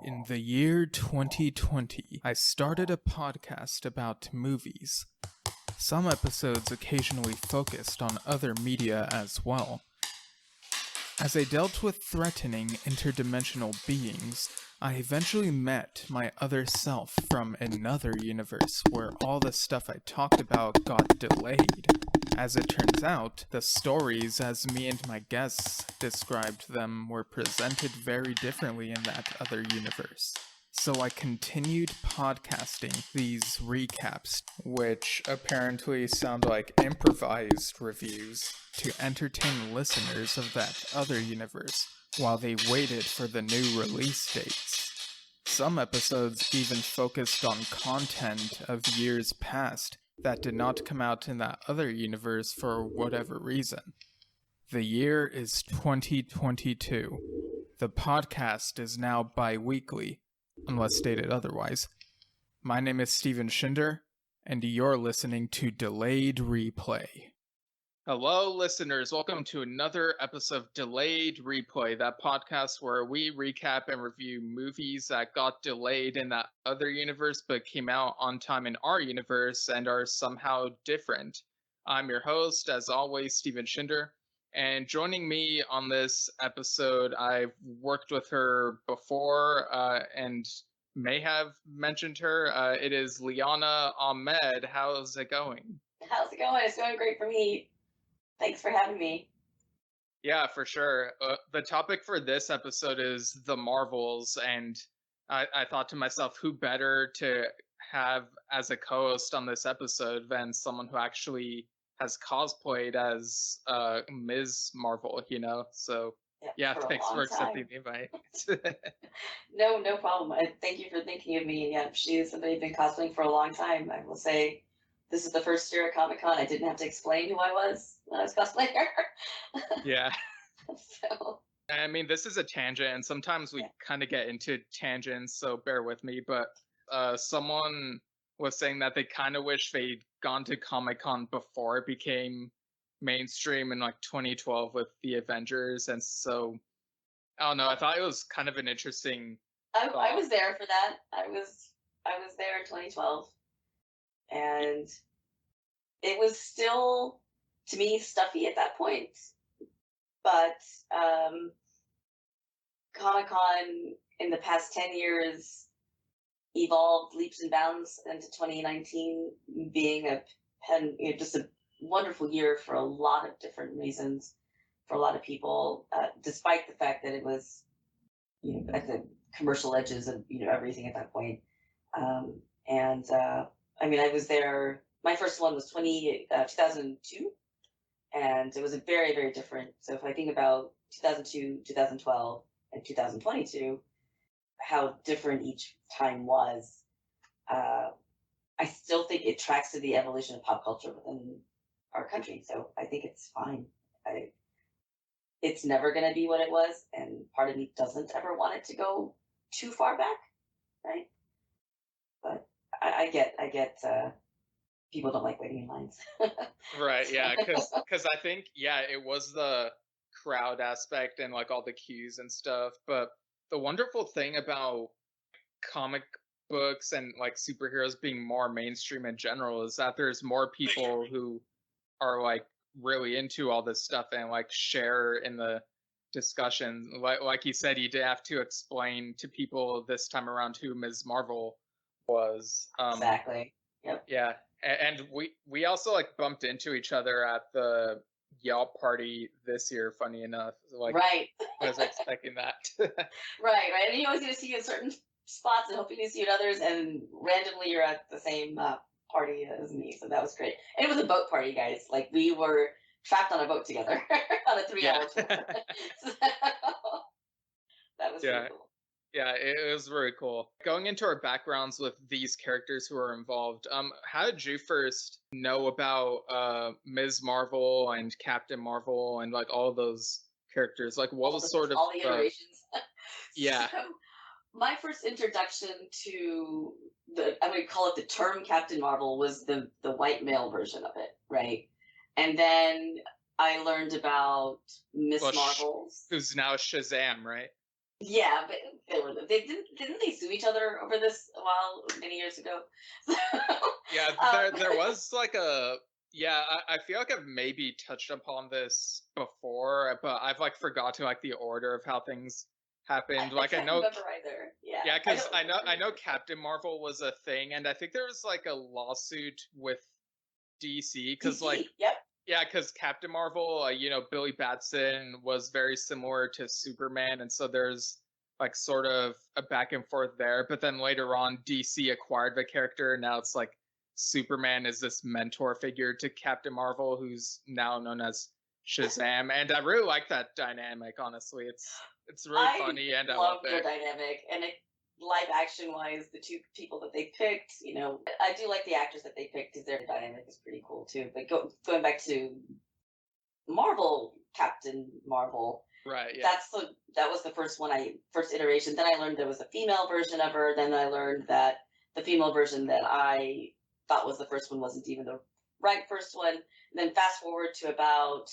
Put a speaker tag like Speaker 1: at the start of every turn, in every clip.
Speaker 1: In the year 2020, I started a podcast about movies. Some episodes occasionally focused on other media as well. As I dealt with threatening interdimensional beings, I eventually met my other self from another universe where all the stuff I talked about got delayed. As it turns out, the stories as me and my guests described them were presented very differently in that other universe. So I continued podcasting these recaps, which apparently sound like improvised reviews, to entertain listeners of that other universe while they waited for the new release dates. Some episodes even focused on content of years past that did not come out in that other universe for whatever reason. The year is 2022. The podcast is now bi-weekly, unless stated otherwise. My name is Steven Shinder, and you're listening to Delayed Replay. Hello, listeners. Welcome to another episode of Delayed Replay, that podcast where we recap and review movies that got delayed in that other universe but came out on time in our universe and are somehow different. I'm your host, as always, Steven Shinder, and joining me on this episode, I've worked with her before and may have mentioned her. It is Leana Ahmed. How's it going?
Speaker 2: How's it going? It's going great for me. Thanks for having me.
Speaker 1: Yeah, for sure. The topic for this episode is the Marvels, and I thought to myself, who better to have as a co-host on this episode than someone who actually has cosplayed as Ms. Marvel, you know? So, yeah, thanks for accepting the invite.
Speaker 2: No problem. Thank you for thinking of me. Yeah, she is somebody I've been cosplaying for a long time. I will say, this is the first year at Comic-Con. I didn't have to explain who I was when I was cosplaying.
Speaker 1: Yeah.
Speaker 2: So.
Speaker 1: I mean, this is a tangent, and sometimes we kind of get into tangents, so bear with me. But someone was saying that they kind of wish they'd gone to Comic-Con before it became mainstream in like 2012 with the Avengers, and so I don't know. I thought it was kind of an interesting.
Speaker 2: I was there for that. I was there in 2012. And it was still, to me, stuffy at that point. But Comic-Con in the past 10 years evolved leaps and bounds into 2019 being just a wonderful year for a lot of different reasons for a lot of people, despite the fact that it was, at the commercial edges of, everything at that point. I was there, my first one was 2002, and it was a very, very different. So if I think about 2002, 2012, and 2022, how different each time was, I still think it tracks to the evolution of pop culture within our country. So I think it's fine. It's never going to be what it was, and part of me doesn't ever want it to go too far back, right? But I get people don't like waiting in lines.
Speaker 1: Right, yeah, because I think, it was the crowd aspect and like all the cues and stuff, but the wonderful thing about comic books and like superheroes being more mainstream in general is that there's more people who are like really into all this stuff and like share in the discussion. Like you said, you did have to explain to people this time around who Ms. Marvel was.
Speaker 2: Exactly. Yep.
Speaker 1: Yeah, and we also like bumped into each other at the Yelp party this year. Funny enough, like
Speaker 2: right.
Speaker 1: I was expecting that.
Speaker 2: Right. And you always get to see you in certain spots and hoping to see you at others, and randomly you're at the same party as me. So that was great. And it was a boat party, guys. Like we were trapped on a boat together on a 3-hour tour. So that was pretty cool.
Speaker 1: Yeah, it was very cool. Going into our backgrounds with these characters who are involved, how did you first know about Ms. Marvel and Captain Marvel and like all those characters? Like, what was sort of
Speaker 2: all the iterations?
Speaker 1: Yeah.
Speaker 2: So, my first introduction to I'm going to call it the term Captain Marvel, was the white male version of it, right? And then I learned about Miss Marvel,
Speaker 1: who's now Shazam, right?
Speaker 2: Yeah, but didn't they sue each other over this a while many years ago? So,
Speaker 3: Yeah, there was like a yeah, I feel like I've maybe touched upon this before, but I've like forgotten like the order of how things happened.
Speaker 2: I
Speaker 3: Like I
Speaker 2: can't
Speaker 3: know,
Speaker 2: remember either. Yeah,
Speaker 3: yeah,
Speaker 2: I
Speaker 3: because
Speaker 2: don't
Speaker 3: I know
Speaker 2: remember.
Speaker 3: Captain Marvel was a thing, and I think there was like a lawsuit with DC because like
Speaker 2: DC. Yep.
Speaker 3: yeah, because Captain Marvel, Billy Batson was very similar to Superman, and so there's like sort of a back and forth there. But then later on, DC acquired the character. Now it's like Superman is this mentor figure to Captain Marvel, who's now known as Shazam, and I really like that dynamic. Honestly, it's really
Speaker 2: I
Speaker 3: funny, and I love
Speaker 2: love their
Speaker 3: it.
Speaker 2: dynamic, and live action wise, the two people that they picked, I do like the actors that they picked because their dynamic is pretty cool too. But going back to Marvel, Captain Marvel,
Speaker 3: Right? Yeah.
Speaker 2: that was the first iteration. Then I learned there was a female version of her. Then I learned that the female version that I thought was the first one wasn't even the right first one. And then fast forward to about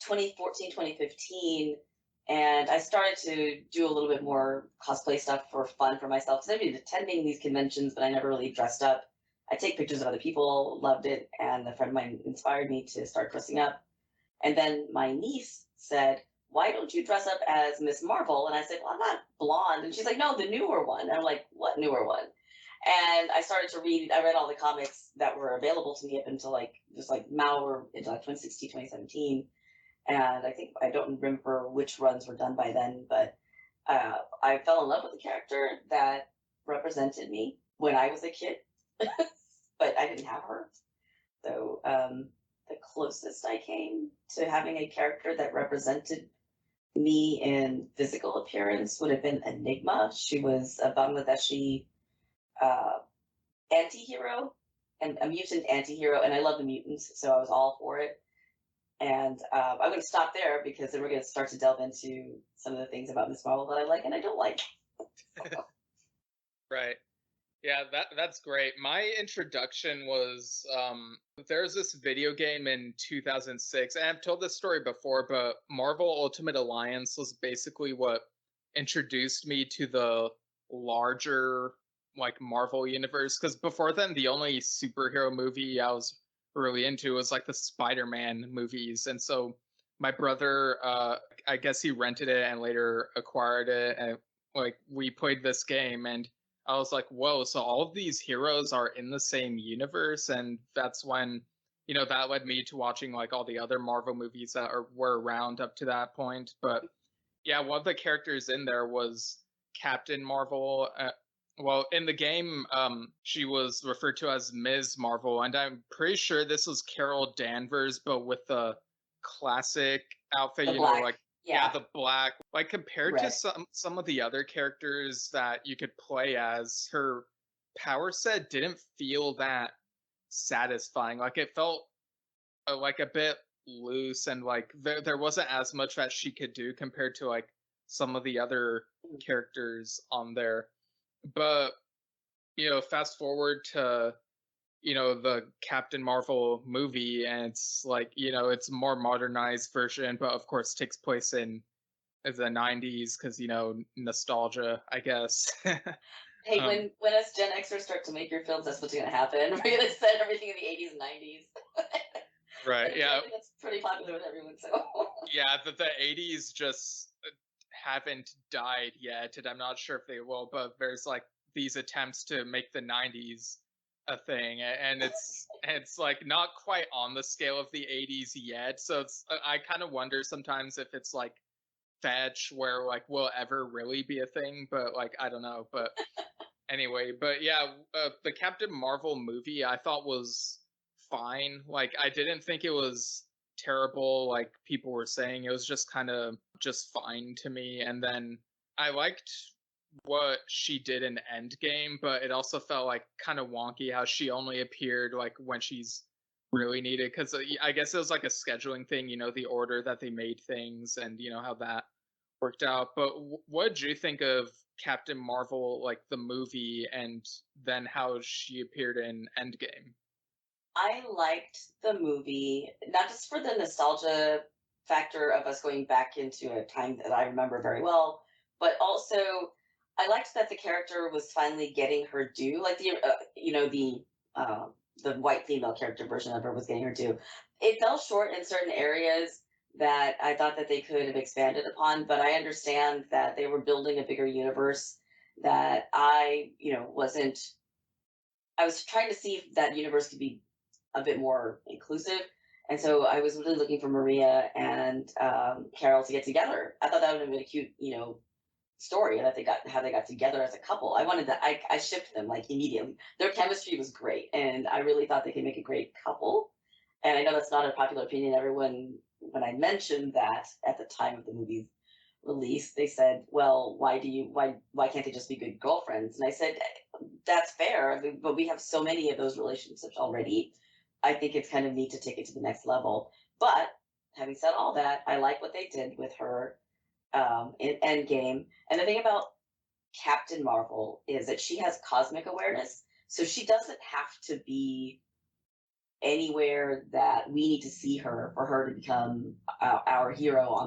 Speaker 2: 2014, 2015, and I started to do a little bit more cosplay stuff for fun for myself. Because I've been attending these conventions, but I never really dressed up. I take pictures of other people, loved it, and a friend of mine inspired me to start dressing up. And then my niece said, "Why don't you dress up as Miss Marvel?" And I said, "Well, I'm not blonde." And she's like, "No, the newer one." And I'm like, "What newer one?" And I started to read, I read all the comics that were available to me up until now we're into like 2016, 2017. And I don't remember which runs were done by then, but I fell in love with the character that represented me when I was a kid, but I didn't have her. So the closest I came to having a character that represented me in physical appearance would have been Enigma. She was a Bangladeshi uh, anti-hero and a mutant anti-hero, and I love the mutants, so I was all for it. And I'm going to stop there because then we're going to start to delve into some of the things about Miss Marvel that I like and I don't like.
Speaker 3: Right. Yeah, that's great. My introduction was there's this video game in 2006, and I've told this story before, but Marvel Ultimate Alliance was basically what introduced me to the larger like Marvel universe, because before then the only superhero movie I was really into was like the Spider-Man movies. And so my brother I guess he rented it and later acquired it, and like we played this game, and I was like, whoa, so all of these heroes are in the same universe. And that's when, that led me to watching like all the other Marvel movies that were around up to that point. But yeah, one of the characters in there was Captain Marvel. Well, in the game, she was referred to as Ms. Marvel. And I'm pretty sure this was Carol Danvers, but with the classic outfit,
Speaker 2: The black,
Speaker 3: like, yeah,
Speaker 2: yeah,
Speaker 3: the black. Like compared to
Speaker 2: red.
Speaker 3: some of the other characters that you could play as, her power set didn't feel that satisfying. Like it felt like a bit loose, and like there wasn't as much that she could do compared to like some of the other characters on there. But fast forward to the Captain Marvel movie, and it's like it's a more modernized version, but of course takes place in the 90s because nostalgia, I guess.
Speaker 2: Hey,
Speaker 3: um
Speaker 2: when us Gen Xers start to make your films, that's what's going to happen. We're going to set everything in the 80s and 90s.
Speaker 3: right,
Speaker 2: And
Speaker 3: yeah,
Speaker 2: apparently that's pretty popular with everyone, so.
Speaker 3: yeah, the 80s just haven't died yet, and I'm not sure if they will, but there's like these attempts to make the 90s a thing, and it's like not quite on the scale of the 80s yet. So it's I kind of wonder sometimes if it's like fetch where like will ever really be a thing, but like I don't know. But anyway, but yeah, the Captain Marvel movie I thought was fine. Like I didn't think it was terrible like people were saying. It was just kind of just fine to me. And then I liked what she did in Endgame, but it also felt like kind of wonky how she only appeared like when she's really needed, because I guess it was like a scheduling thing, the order that they made things, and how that worked out. But what did you think of Captain Marvel, like the movie, and then how she appeared in Endgame?
Speaker 2: I liked the movie, not just for the nostalgia factor of us going back into a time that I remember very well, but also I liked that the character was finally getting her due. Like the white female character version of her was getting her due. It fell short in certain areas that I thought that they could have expanded upon, but I understand that they were building a bigger universe that wasn't. I was trying to see if that universe could be a bit more inclusive. And so I was really looking for Maria and Carol to get together. I thought that would have been a cute, story that how they got together as a couple. I shipped them like immediately. Their chemistry was great, and I really thought they could make a great couple. And I know that's not a popular opinion. Everyone, when I mentioned that at the time of the movie's release, they said, "Well, why can't they just be good girlfriends?" And I said, "That's fair, but we have so many of those relationships already. I think it's kind of neat to take it to the next level." But having said all that, I like what they did with her in Endgame. And the thing about Captain Marvel is that she has cosmic awareness, so she doesn't have to be anywhere that we need to see her for her to become our hero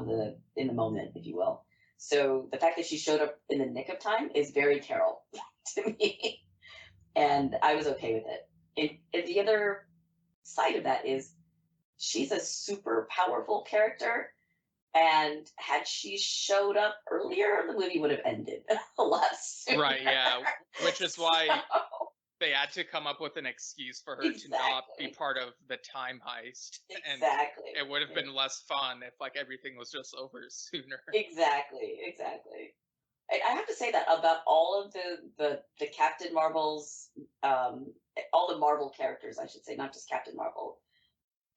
Speaker 2: in the moment, if you will. So the fact that she showed up in the nick of time is very Carol to me, and I was okay with it. And the other side of that is she's a super powerful character. And had she showed up earlier, the movie would have ended a lot sooner.
Speaker 3: Right, yeah. Which is why they had to come up with an excuse for her to not be part of the time heist.
Speaker 2: Exactly.
Speaker 3: And it would have been less fun if like everything was just over sooner.
Speaker 2: Exactly. I have to say that about all of the Captain Marvels, all the Marvel characters, I should say, not just Captain Marvel,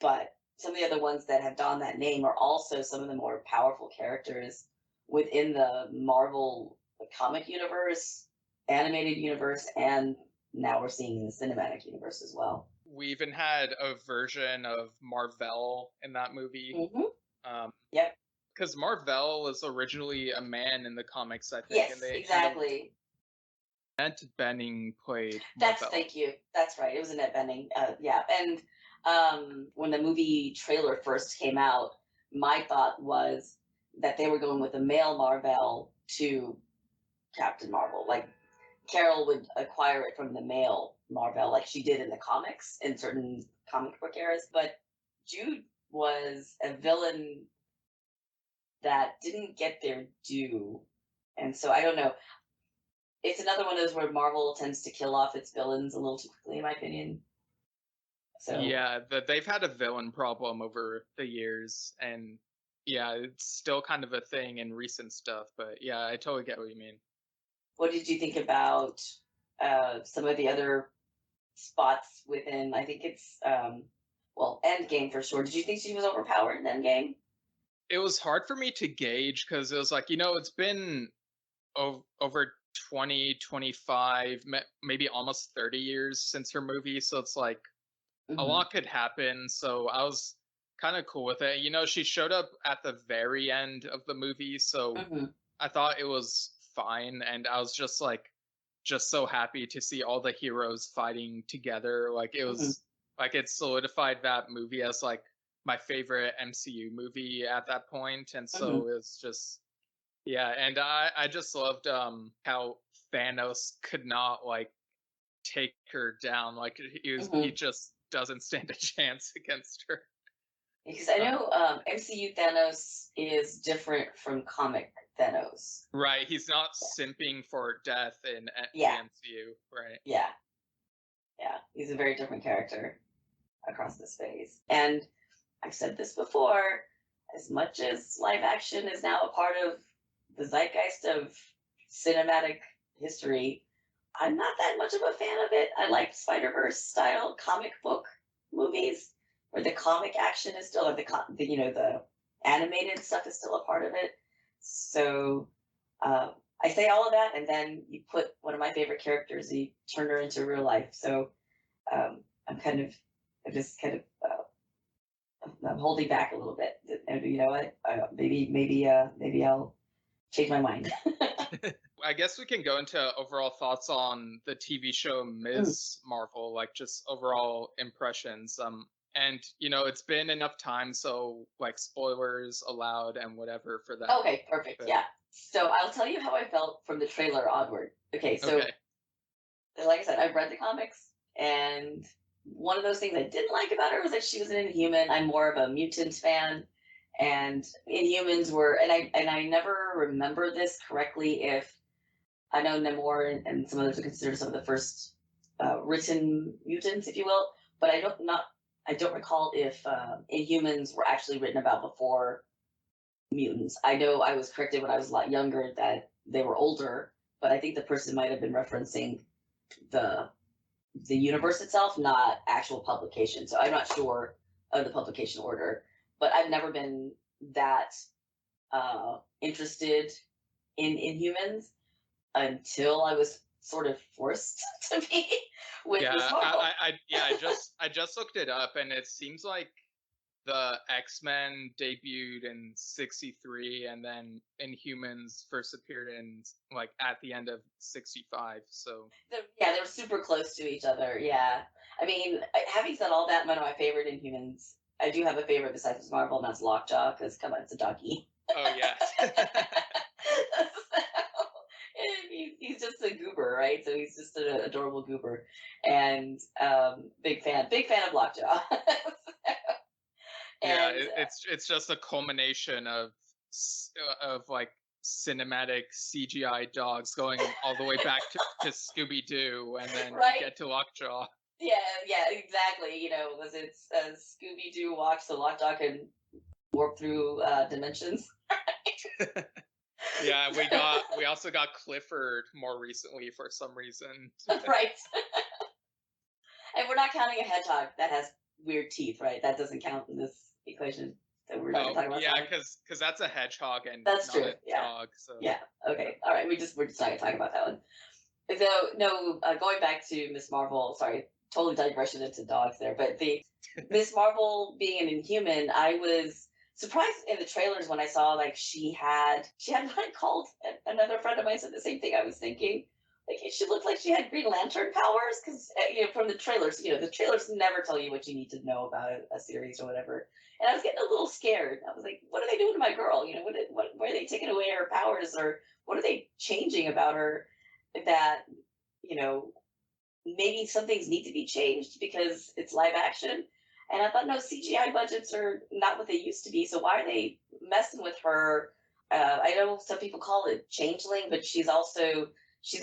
Speaker 2: but some of the other ones that have donned that name are also some of the more powerful characters within the Marvel comic universe, animated universe, and now we're seeing in the cinematic universe as well.
Speaker 3: We even had a version of Marvel in that movie.
Speaker 2: Mm-hmm. Yep.
Speaker 3: Because Marvel was originally a man in the comics, I think.
Speaker 2: Yes,
Speaker 3: and they
Speaker 2: exactly.
Speaker 3: Annette Bening played
Speaker 2: Marvel. Thank you. That's right. It was Annette Bening. Yeah. And when the movie trailer first came out, my thought was that they were going with a male Marvel to Captain Marvel. Like Carol would acquire it from the male Marvel, like she did in the comics in certain comic book eras. But Jude was a villain that didn't get their due. And so I don't know. It's another one of those where Marvel tends to kill off its villains a little too quickly, in my opinion. So
Speaker 3: yeah, they've had a villain problem over the years, and yeah, it's still kind of a thing in recent stuff. But yeah, I totally get what you mean.
Speaker 2: What did you think about some of the other spots within? I think it's Endgame for sure. Did you think she was overpowered in Endgame?
Speaker 3: It was hard for me to gauge because it was like, it's been over 20, 25, maybe almost 30 years since her movie. So it's like a lot could happen. So I was kind of cool with it. She showed up at the very end of the movie. So I thought it was fine. And I was just so happy to see all the heroes fighting together. Like it was like it solidified that movie as like my favorite MCU movie at that point. And so it's just, yeah. And I just loved how Thanos could not like take her down. Like he just doesn't stand a chance against her.
Speaker 2: Because I know MCU Thanos is different from comic Thanos.
Speaker 3: Right. He's not simping for death in the MCU. Right.
Speaker 2: Yeah. He's a very different character across this phase. And I've said this before, as much as live action is now a part of the zeitgeist of cinematic history, I'm not that much of a fan of it. I like Spider-Verse style comic book movies where the comic action is still, or the animated stuff is still a part of it. So I say all of that, and then you put one of my favorite characters, you turn her into real life. So I'm holding back a little bit. And you know what? Maybe I'll change my mind.
Speaker 3: I guess we can go into overall thoughts on the TV show Ms. Marvel, like just overall impressions. And it's been enough time, so like spoilers allowed and whatever for that.
Speaker 2: Okay, perfect. Yeah. So I'll tell you how I felt from the trailer onward. Okay, so
Speaker 3: Okay.
Speaker 2: like I said, I've read the comics, and one of those things I didn't like about her was that she was an Inhuman. I'm more of a mutant fan, and Inhumans were, and I never remember this correctly. If I know Namor and some others are considered some of the first written mutants, if you will, but I don't recall if Inhumans were actually written about before mutants. I know I was corrected when I was a lot younger that they were older, but I think the person might have been referencing the the universe itself, not actual publication. So I'm not sure of the publication order, but I've never been that interested in humans until I was sort of forced to be with
Speaker 3: Yeah,
Speaker 2: Miss Marvel.
Speaker 3: I just looked it up, and it seems like the X-Men debuted in '63, and then Inhumans first appeared in like at the end of '65. So
Speaker 2: Yeah, they were super close to each other. Yeah, I mean, having said all that, one of my favorite Inhumans. I do have a favorite besides Miss Marvel, and that's Lockjaw, because come on, it's a doggy.
Speaker 3: oh yeah.
Speaker 2: He's just a goober, right? So he's just an adorable goober, and big fan of Lockjaw.
Speaker 3: Yeah,
Speaker 2: And
Speaker 3: it's just a culmination of like cinematic CGI dogs going all the way back to Scooby Doo, and then
Speaker 2: right,
Speaker 3: you get to Lockjaw.
Speaker 2: yeah, exactly. You know, was it Scooby Doo watch so Lockjaw can warp through dimensions?
Speaker 3: Yeah, we also got Clifford more recently for some reason.
Speaker 2: Right. And we're not counting a hedgehog that has weird teeth, right? That doesn't count in this equation. So we're not going to
Speaker 3: Oh
Speaker 2: talk about
Speaker 3: yeah,
Speaker 2: Sonic.
Speaker 3: because that's a hedgehog and
Speaker 2: That's
Speaker 3: not
Speaker 2: true.
Speaker 3: a
Speaker 2: Yeah.
Speaker 3: dog. So
Speaker 2: Yeah. Okay. All right. We're just not going to talk about that one. So no, going back to Miss Marvel. Sorry, totally digression into dogs there. But the Miss Marvel being an Inhuman, I was surprised in the trailers when I saw like she had what I called, another friend of mine said the same thing. I was thinking like she looked like she had Green Lantern powers because from the trailers, the trailers never tell you what you need to know about a series or whatever. And I was getting a little scared. I was like, what are they doing to my girl? Why are they taking away her powers, or what are they changing about her that you know maybe some things need to be changed because it's live action. And I thought, no, CGI budgets are not what they used to be. So why are they messing with her? I know some people call it changeling, but she's an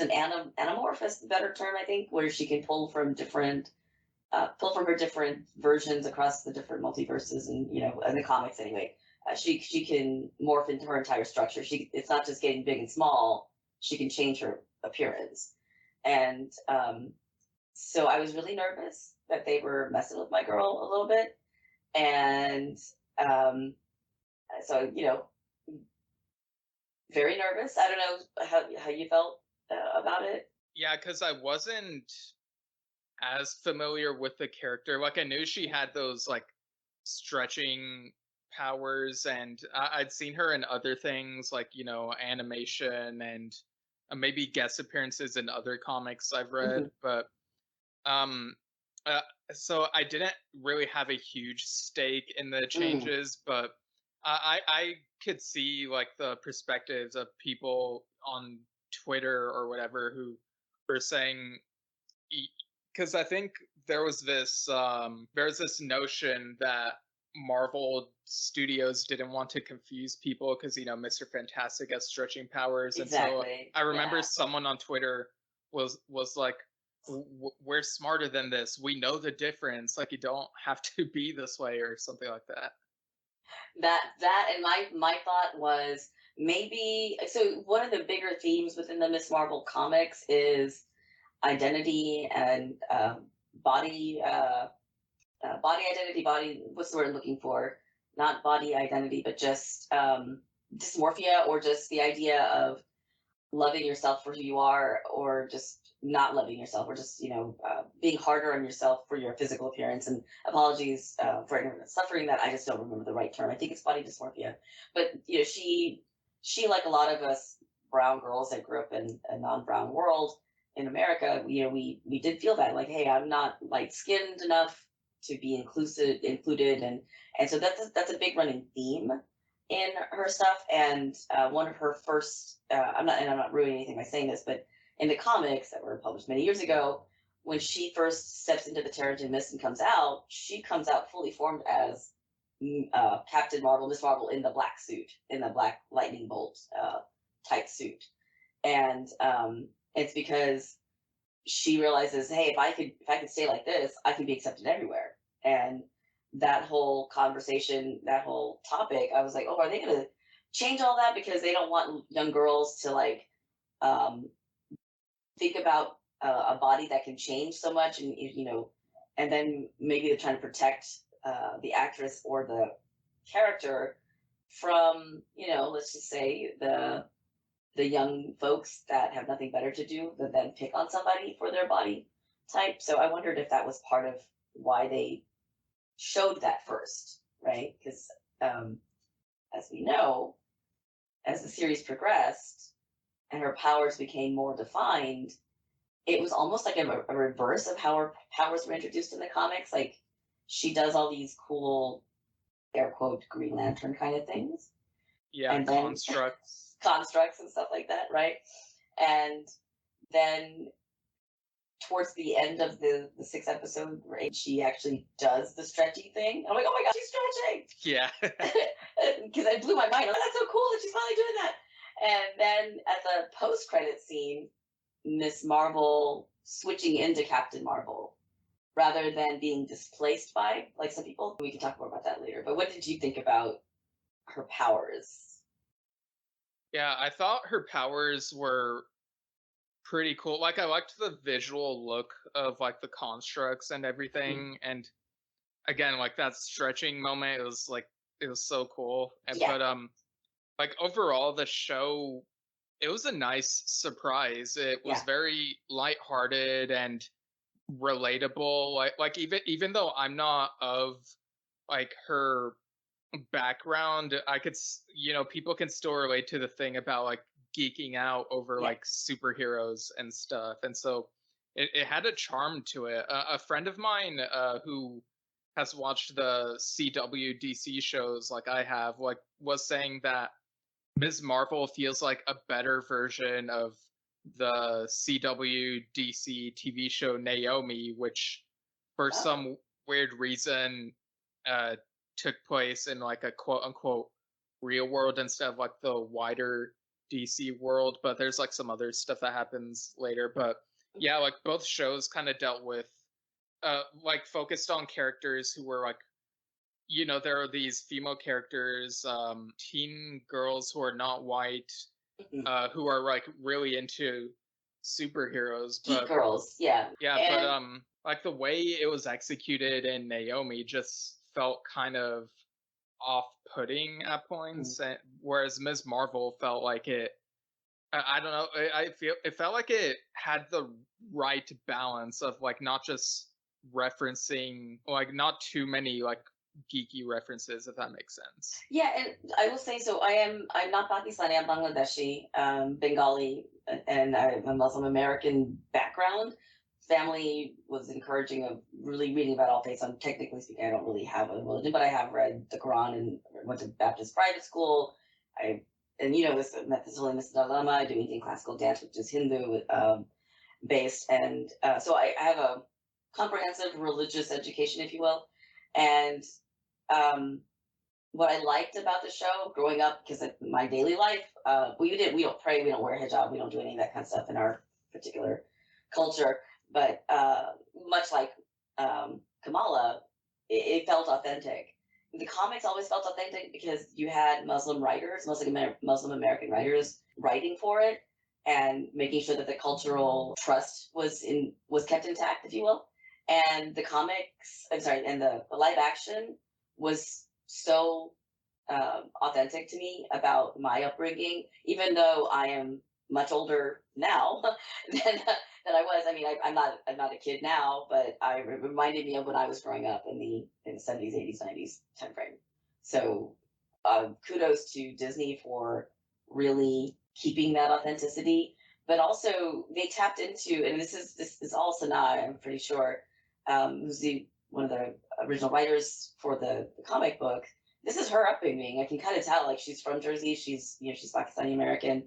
Speaker 2: anamorph is the better term, I think, where she can pull from her different versions across the different multiverses, and in the comics anyway. She can morph into her entire structure. It's not just getting big and small. She can change her appearance, and so I was really nervous that they were messing with my girl a little bit. And um, so, very nervous. I don't know how you felt about it.
Speaker 3: yeah, because I wasn't as familiar with the character. Like I knew she had those like stretching powers, and I'd seen her in other things like animation and maybe guest appearances in other comics I've read.
Speaker 2: Mm-hmm.
Speaker 3: But um, uh, so I didn't really have a huge stake in the changes, but I could see like the perspectives of people on Twitter or whatever who were saying, because I think there's this notion that Marvel Studios didn't want to confuse people because Mr. Fantastic has stretching powers, and so
Speaker 2: Exactly.
Speaker 3: I remember
Speaker 2: Yeah.
Speaker 3: someone on Twitter was like, "We're smarter than this. We know the difference. Like you don't have to be this way," or something like that.
Speaker 2: That and my thought was maybe so one of the bigger themes within the Miss Marvel comics is identity and body identity, what's the word I'm looking for, not body identity, but just dysmorphia, or just the idea of loving yourself for who you are, or just not loving yourself, or just being harder on yourself for your physical appearance. And apologies for anyone that's suffering that. I just don't remember the right term. I think it's body dysmorphia. But she like a lot of us brown girls that grew up in a non-brown world in America, we did feel that, like, hey, I'm not light skinned enough to be included, and so that's a big running theme. in her stuff, and one of her first I'm not ruining anything by saying this, but in the comics that were published many years ago, when she first steps into the Terrigen Mist and comes out, she comes out fully formed as Captain Marvel, Miss Marvel, in the black suit, in the black lightning bolt type suit, and it's because she realizes, hey, if I could stay like this, I can be accepted everywhere. And that whole conversation, that whole topic, I was like, oh, are they going to change all that because they don't want young girls to like think about a body that can change so much, and and then maybe they're trying to protect the actress or the character from, let's just say the young folks that have nothing better to do than pick on somebody for their body type. So I wondered if that was part of why they showed that first, right? Because as we know, as the series progressed and her powers became more defined, it was almost like a reverse of how her powers were introduced in the comics. Like, she does all these cool, air quote, Green Lantern kind of things.
Speaker 3: Yeah,
Speaker 2: and then constructs and stuff like that, right? And then towards the end of the sixth episode, right, she actually does the stretchy thing. I'm like, oh my god, she's stretching!
Speaker 3: Yeah.
Speaker 2: Because it blew my mind. I'm like, that's so cool that she's finally doing that. And then at the post-credit scene, Miss Marvel switching into Captain Marvel rather than being displaced by, like, some people. We can talk more about that later. But what did you think about her powers?
Speaker 3: Yeah, I thought her powers were pretty cool. Like, I liked the visual look of like the constructs and everything, and again, like that stretching moment, it was so cool. And
Speaker 2: Yeah.
Speaker 3: but like overall the show, it was a nice surprise. It was very lighthearted and relatable. Like even though I'm not of like her background, I could people can still relate to the thing about like geeking out over like superheroes and stuff, and so it had a charm to it. A friend of mine who has watched the CW DC shows like I have, like, was saying that Ms. Marvel feels like a better version of the CW DC TV show Naomi, which for some weird reason took place in like a quote unquote real world instead of like the wider DC world. But there's like some other stuff that happens later. But yeah, like both shows kind of dealt with like focused on characters who were like, there are these female characters, teen girls who are not white, who are like really into superheroes.
Speaker 2: Geek girls, yeah.
Speaker 3: Yeah, but like the way it was executed in Naomi just felt kind of off-putting at points, whereas Ms. Marvel felt like I don't know, it felt like it had the right balance of like not just referencing, like not too many like geeky references, if that makes sense.
Speaker 2: Yeah, and I will say, so I'm not Pakistani, I'm Bangladeshi, Bengali, and I have a Muslim American background. Family was encouraging of really reading about all faiths. I'm technically speaking, I don't really have a religion, but I have read the Quran and went to Baptist private school. This met this holy Mr. Dalama. I do Indian classical dance, which is Hindu based, and so I have a comprehensive religious education, if you will, and what I liked about the show growing up, because in my daily life, we don't pray, we don't wear hijab, we don't do any of that kind of stuff in our particular culture. But much like Kamala, it felt authentic. The comics always felt authentic because you had Muslim writers, Muslim American writers, writing for it and making sure that the cultural trust was kept intact, if you will. And the live action was so authentic to me about my upbringing, even though I am much older now than I was. I mean, I'm not a kid now, but it reminded me of when I was growing up in the 70s, 80s, 90s timeframe. So kudos to Disney for really keeping that authenticity, but also they tapped into, and this is all Sanaa, I'm pretty sure, who's one of the original writers for the comic book. this is her upbringing. I can kind of tell, like, she's from Jersey. She's, she's Pakistani American,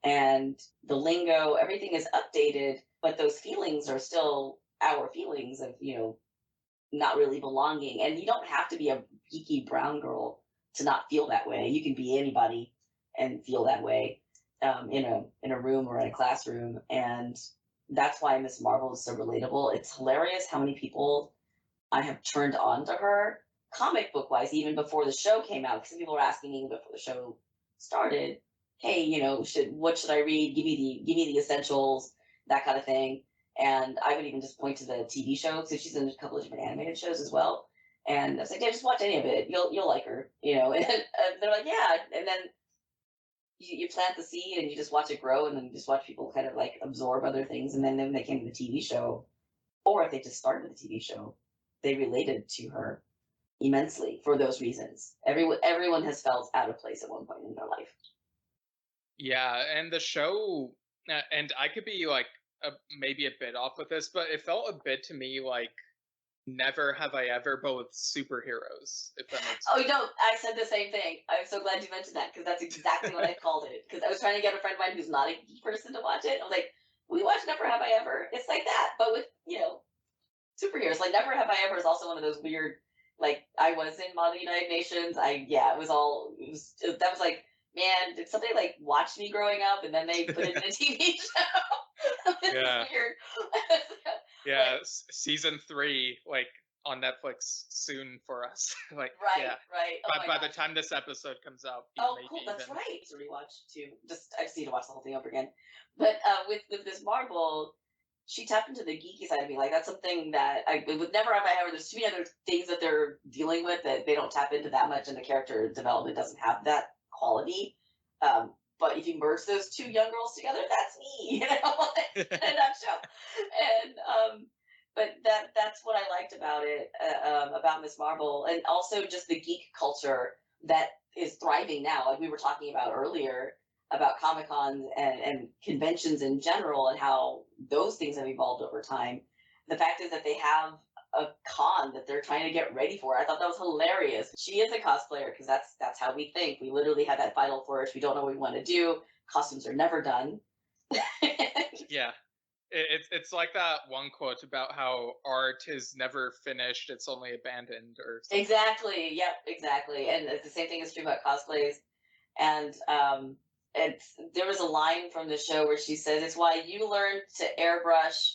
Speaker 2: and the lingo, everything is updated, but those feelings are still our feelings of, not really belonging. And you don't have to be a geeky brown girl to not feel that way. You can be anybody and feel that way, in a room or in a classroom. And that's why Miss Marvel is so relatable. It's hilarious how many people I have turned on to her, comic book wise, even before the show came out. Because people were asking me before the show started, "Hey, what should I read? Give me the essentials, that kind of thing." And I would even just point to the TV show, because she's in a couple of different animated shows as well. And I was like, "Yeah, just watch any of it. You'll like her, And they're like, "Yeah." And then you plant the seed and you just watch it grow, and then you just watch people kind of like absorb other things. And then when they came to the TV show, or if they just started with the TV show, they related to her immensely for those reasons. Everyone has felt out of place at one point in their life.
Speaker 3: Yeah, and the show, and I could be like maybe a bit off with this, but it felt a bit to me like Never Have I Ever, but with superheroes, if that makes sense.
Speaker 2: Oh, I said the same thing. I'm so glad you mentioned that, because that's exactly what I called it. Because I was trying to get a friend of mine who's not a geek person to watch it. I was like, "We watch Never Have I Ever." It's like that, but with, superheroes. Like, Never Have I Ever is also one of those weird, like, I was in Model United Nations. That was like, man, did somebody like watch me growing up and then they put it in a TV show? This is weird.
Speaker 3: Yeah, season 3, like, on Netflix soon for us. Like,
Speaker 2: right,
Speaker 3: yeah.
Speaker 2: right.
Speaker 3: By the time this episode comes out,
Speaker 2: oh, cool, that's right. To rewatch too. I just need to watch the whole thing over again. But with Miss Marvel, she tapped into the geeky side of me. Like, that's something that I would never have I ever. There's too many other things that they're dealing with that they don't tap into that much, and the character development doesn't have that quality. But if you merge those two young girls together, that's me, in a nutshell. And but that's what I liked about it, about Miss Marvel, and also just the geek culture that is thriving now. Like we were talking about earlier, about Comic Cons and conventions in general, and how those things have evolved over time. The fact is that they have a con that they're trying to get ready for. I thought that was hilarious. She is a cosplayer, because that's how we think. We literally have that final flourish. We don't know what we want to do. Costumes are never done.
Speaker 3: Yeah. It's like that one quote about how art is never finished, it's only abandoned, or something.
Speaker 2: Exactly. Yep, exactly. And the same thing is true about cosplays. And there was a line from the show where she says, "It's why you learn to airbrush,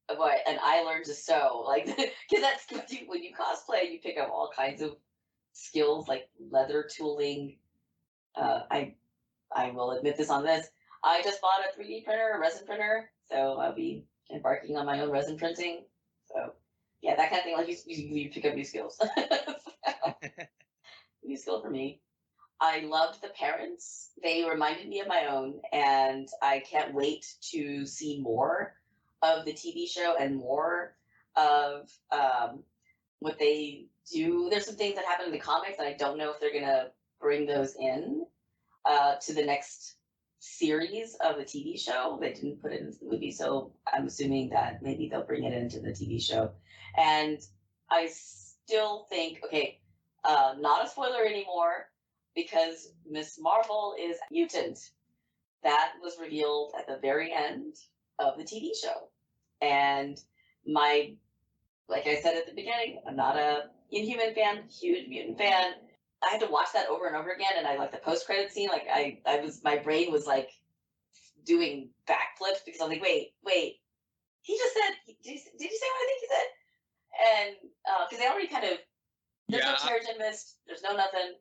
Speaker 2: and I learned to sew." Like, because that's when you cosplay, you pick up all kinds of skills like leather tooling. I will admit this on this. I just bought a 3D printer, a resin printer, so I'll be embarking on my own resin printing. So, yeah, that kind of thing. Like, you pick up new skills. New skill for me. I loved the parents. They reminded me of my own, and I can't wait to see more of the TV show and more of what they do. There's some things that happen in the comics, and I don't know if they're going to bring those in to the next series of the TV show. They didn't put it into the movie, so I'm assuming that maybe they'll bring it into the TV show. And I still think, okay, not a spoiler anymore, because Miss Marvel is a mutant. That was revealed at the very end of the TV show. And like I said at the beginning, I'm not a Inhuman fan, huge mutant fan. I had to watch that over and over again, and I like the post-credit scene. Like my brain was like doing backflips, because I'm like, wait, he just said, did you say what I think he said? And because they already kind of, there's no Terrigen Mist, there's no nothing.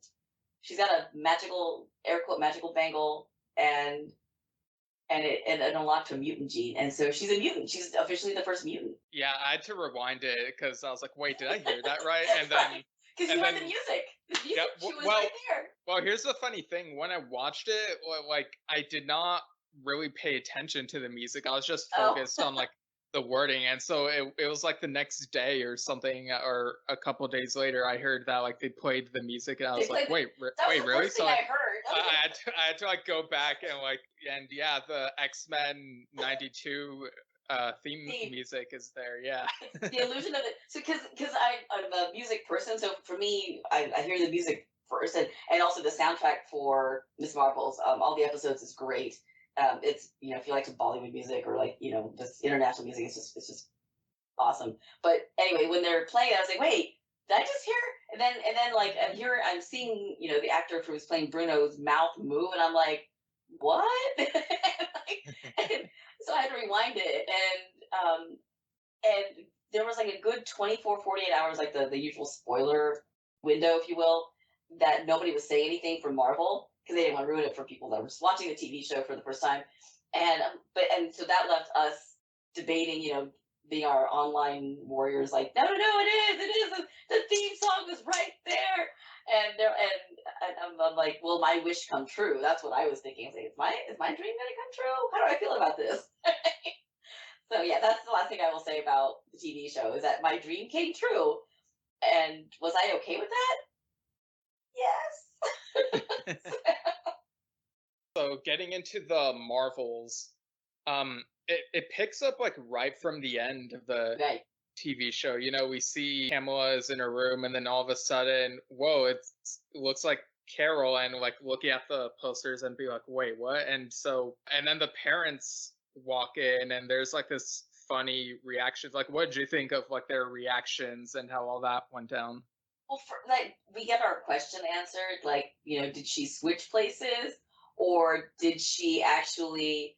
Speaker 2: She's got a magical, air quote, magical bangle, and it unlocked a mutant gene, and so she's a mutant. She's officially the first mutant.
Speaker 3: Yeah, I had to rewind it, because I was like, wait, did I hear that right? And then
Speaker 2: because you heard the music. She was right there.
Speaker 3: Well, here's the funny thing. When I watched it, like, I did not really pay attention to the music. I was just focused on like the wording, and so it was like the next day or something, or a couple of days later, I heard that like they played the music, and I was like, wait, really?
Speaker 2: So I heard.
Speaker 3: I had to like go back and yeah, the X-Men '92 theme music is there. Yeah.
Speaker 2: The illusion of it. So because I'm a music person, so for me, I hear the music first, and also the soundtrack for Miss Marvel's all the episodes is great. It's if you like some Bollywood music or like just international music, it's just awesome. But anyway, when they're playing, I was like, wait, did I just hear? And then like I'm seeing the actor who was playing Bruno's mouth move, and I'm like, what? and so I had to rewind it, and there was like a good 24, 48 hours, like the usual spoiler window, if you will, that nobody was saying anything from Marvel because they didn't want to ruin it for people that were just watching the TV show for the first time. And so that left us debating, being our online warriors, like, no, it is, the theme song was right there. And I'm like, will my wish come true? That's what I was thinking. I was like, is my dream gonna come true? How do I feel about this? So yeah, that's the last thing I will say about the TV show, is that my dream came true. And was I okay with that? Yes.
Speaker 3: So getting into the Marvels, it picks up like right from the end of the
Speaker 2: Right.
Speaker 3: TV show. We see Pamela is in her room, and then all of a sudden, whoa, it looks like Carol, and like looking at the posters and be like, wait, what? And then the parents walk in, and there's like this funny reactions. Like, what did you think of like their reactions and how all that went down?
Speaker 2: Well, we get our question answered, like, did she switch places, or did she actually,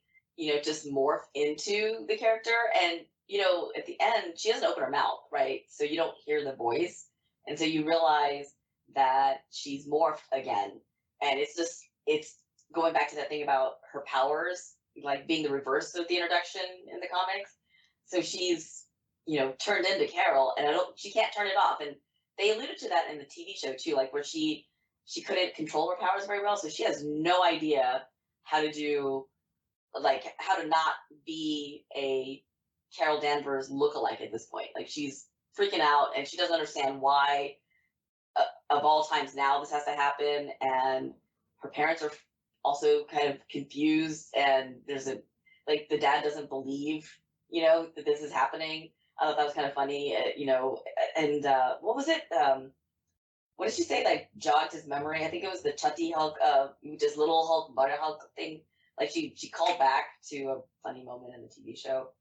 Speaker 2: just morph into the character? And, at the end, she doesn't open her mouth, right? So you don't hear the voice. And so you realize that she's morphed again. And it's going back to that thing about her powers, like being the reverse of the introduction in the comics. So she's, turned into Carol, and she can't turn it off. And they alluded to that in the TV show too, like where she couldn't control her powers very well, so she has no idea how to not be a Carol Danvers lookalike at this point. Like, she's freaking out, and she doesn't understand why, of all times now, this has to happen. And her parents are also kind of confused, and the dad doesn't believe, that this is happening. I thought that was kind of funny, and what was it? What did she say? Like, jogged his memory. I think it was the Chutty Hulk, just little Hulk, Butter Hulk thing. Like, she called back to a funny moment in the TV show.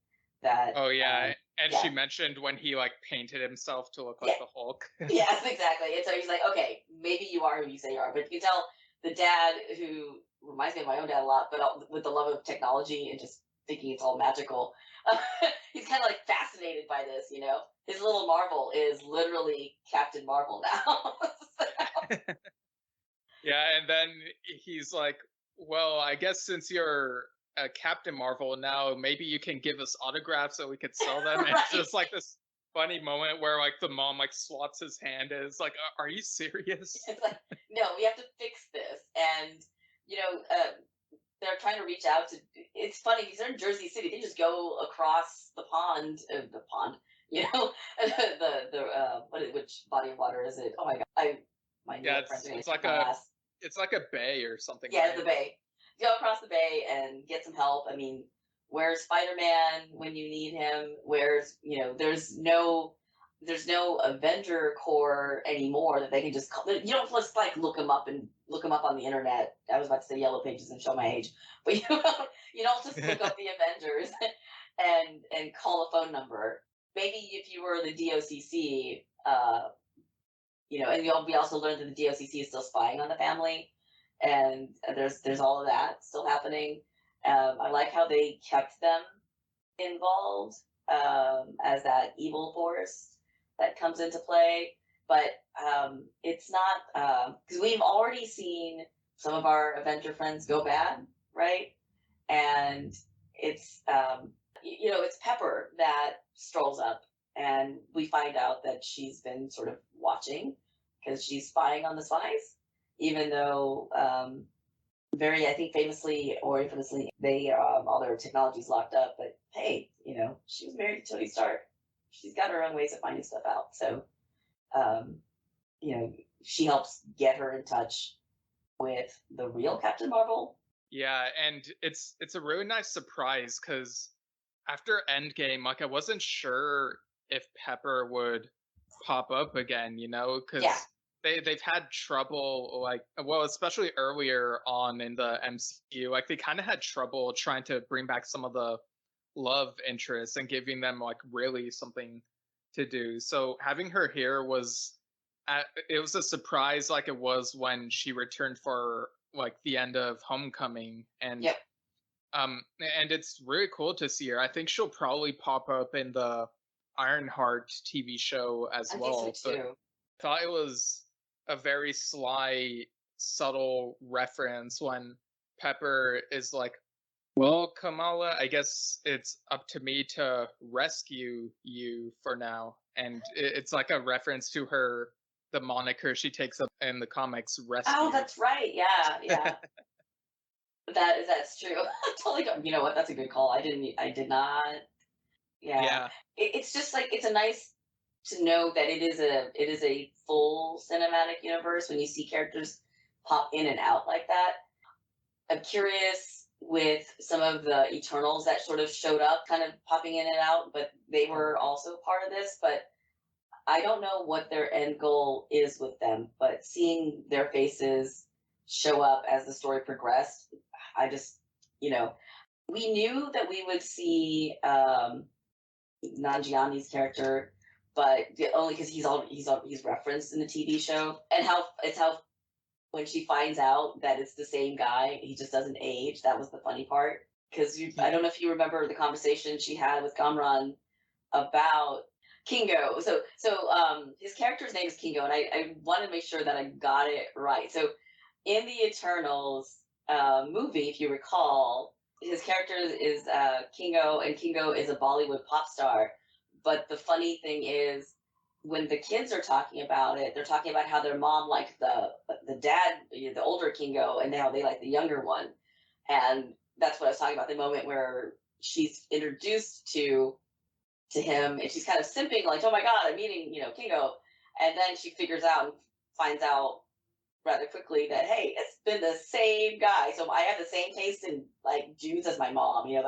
Speaker 2: That.
Speaker 3: Oh yeah, and
Speaker 2: yeah.
Speaker 3: she mentioned when he like painted himself to look like the Hulk.
Speaker 2: Yes, exactly. And so he's like, okay, maybe you are who you say you are, but you can tell the dad, who reminds me of my own dad a lot, but with the love of technology and just thinking it's all magical. He's kind of like fascinated by this, His little Marvel is literally Captain Marvel now.
Speaker 3: Yeah, and then he's like, well, I guess since you're Captain Marvel now, maybe you can give us autographs so we could sell them. And it's just like this funny moment where like the mom like swats his hand and is like, are you serious?
Speaker 2: It's like, no, we have to fix this. And they're trying to reach out to. It's funny because they're in Jersey City. They just go across the pond, which body of water is it? Oh my god,
Speaker 3: it's like a bay or something.
Speaker 2: Yeah,
Speaker 3: right?
Speaker 2: the bay. Go across the bay and get some help. I mean, where's Spider-Man when you need him? Where's there's no Avenger Corps anymore that they can just call. You don't just like look him up on the internet. I was about to say Yellow Pages and show my age, but you don't just look up the Avengers and call a phone number. Maybe if you were the DOCC, and we also learned that the DOCC is still spying on the family, and there's all of that still happening. I like how they kept them involved as that evil force that comes into play, but it's not because we've already seen some of our Avenger friends go bad, right? And it's it's Pepper that strolls up, and we find out that she's been sort of watching because she's spying on the spies, even though very, I think, famously or infamously, they all their technology's locked up. But hey, she was married to Tony Stark. She's got her own ways of finding stuff out. So, she helps get her in touch with the real Captain Marvel.
Speaker 3: Yeah, and it's a really nice surprise because after Endgame, like I wasn't sure if Pepper would pop up again, because they've had trouble, like, well, especially earlier on in the MCU, like they kind of had trouble trying to bring back some of the love interests and giving them like really something to do. So having her here was, it was a surprise, like it was when she returned for like the end of Homecoming,
Speaker 2: Yep.
Speaker 3: and it's really cool to see her. I think she'll probably pop up in the Ironheart TV show as
Speaker 2: I
Speaker 3: well.
Speaker 2: think so
Speaker 3: But
Speaker 2: too.
Speaker 3: I thought it was a very sly, subtle reference when Pepper is like, "Well, Kamala, I guess it's up to me to rescue you for now," and it's like a reference to her, the moniker she takes up in the comics, Rescue.
Speaker 2: Oh, that's right. Yeah, yeah. That's true. I totally don't. You know what? That's a good call. I did not. Yeah.
Speaker 3: Yeah.
Speaker 2: It's just like it's a nice to know that it is a full cinematic universe when you see characters pop in and out like that. I'm curious with some of the Eternals that sort of showed up, kind of popping in and out, but they were also part of this. But I don't know what their end goal is with them. But seeing their faces show up as the story progressed, I just, you know, we knew that we would see Nanjiani's character, but only because he's referenced in the TV show, and how when she finds out that it's the same guy, he just doesn't age. That was the funny part. Because I don't know if you remember the conversation she had with Gamran about Kingo. So his character's name is Kingo, and I want to make sure that I got it right. So in the Eternals movie, if you recall, his character is Kingo, and Kingo is a Bollywood pop star. But the funny thing is, when the kids are talking about it, they're talking about how their mom liked the dad, the older Kingo, and how they like the younger one. And that's what I was talking about, the moment where she's introduced to him, and she's kind of simping, like, "Oh my God, I'm meeting Kingo," and then she figures out and finds out rather quickly that, hey, it's been the same guy, so I have the same taste in like Jews as my mom.
Speaker 3: Yeah.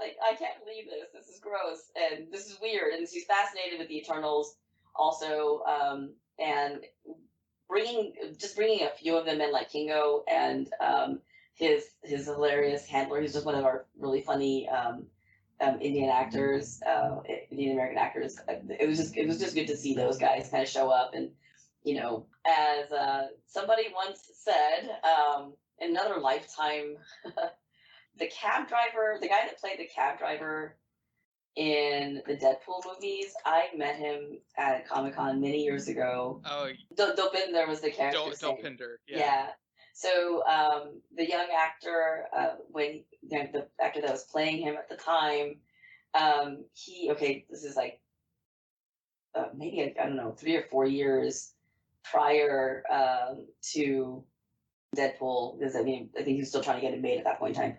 Speaker 2: Like, I can't believe this. This is gross and this is weird. And she's fascinated with the Eternals also, and bringing a few of them in, like Kingo and his hilarious handler, who's just one of our really funny Indian actors, Indian American actors. It was just good to see those guys kind of show up. And as somebody once said, in another lifetime, the cab driver, the guy that played the cab driver in the Deadpool movies, I met him at Comic-Con many years ago.
Speaker 3: Oh,
Speaker 2: Dopinder was the character.
Speaker 3: Dopinder.
Speaker 2: Yeah. So the young actor, the actor that was playing him at the time, this is like maybe I don't know, 3 or 4 years prior to Deadpool, because I think he was still trying to get it made at that point in time.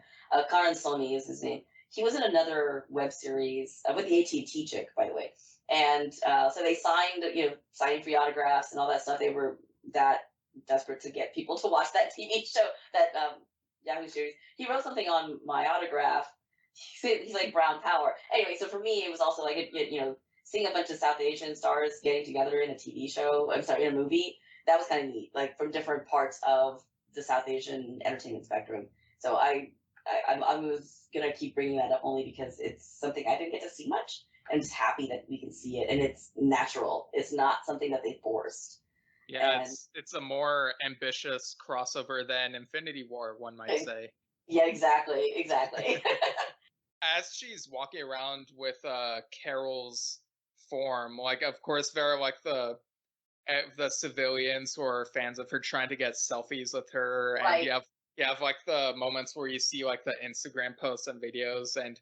Speaker 2: Karan Soni is his name. He was in another web series with the AT&T chick, by the way. And so they signed free autographs and all that stuff. They were that desperate to get people to watch that TV show, that Yahoo series. He wrote something on my autograph. He's like Brown Power. Anyway, so for me, it was also like seeing a bunch of South Asian stars getting together in a TV show. I'm sorry, in a movie. That was kind of neat, like from different parts of the South Asian entertainment spectrum. So I was gonna keep bringing that up only because it's something I didn't get to see much. I'm just happy that we can see it, and it's natural. It's not something that they forced.
Speaker 3: Yeah, it's a more ambitious crossover than Infinity War, one might say.
Speaker 2: Yeah, exactly.
Speaker 3: As she's walking around with Carol's form, like, of course there are like the civilians who are fans of her trying to get selfies with her, and
Speaker 2: right.
Speaker 3: you have like the moments where you see like the Instagram posts and videos. And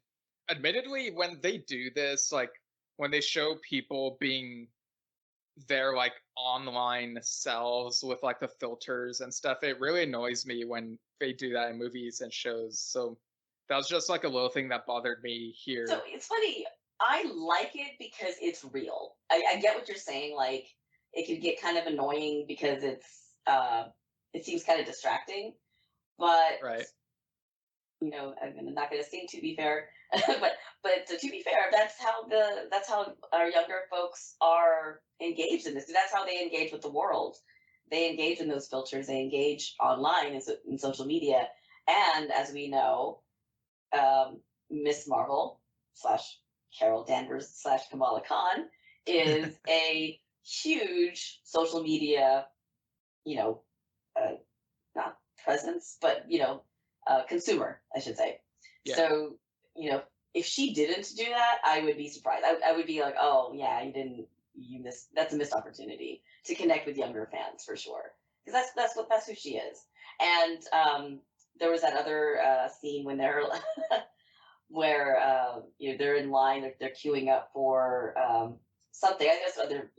Speaker 3: admittedly, when they do this, like when they show people being their like online selves with like the filters and stuff, it really annoys me when they do that in movies and shows. So that was just like a little thing that bothered me here.
Speaker 2: So it's funny. I like it because it's real. I get what you're saying. Like, it can get kind of annoying because it seems kind of distracting. But
Speaker 3: right.
Speaker 2: I'm not going to sing, to be fair, but to be fair, that's how our younger folks are engaged in this. That's how they engage with the world. They engage in those filters. They engage online in social media, and as we know, Miss Marvel slash Carol Danvers slash Kamala Khan is a huge social media, you know, not presence, but consumer, I should say.
Speaker 3: Yeah.
Speaker 2: So, if she didn't do that, I would be surprised. I would be like, oh yeah, you missed. That's a missed opportunity to connect with younger fans for sure, because that's who she is. And there was that other scene when they're where they're in line, they're queuing up for something. I guess they're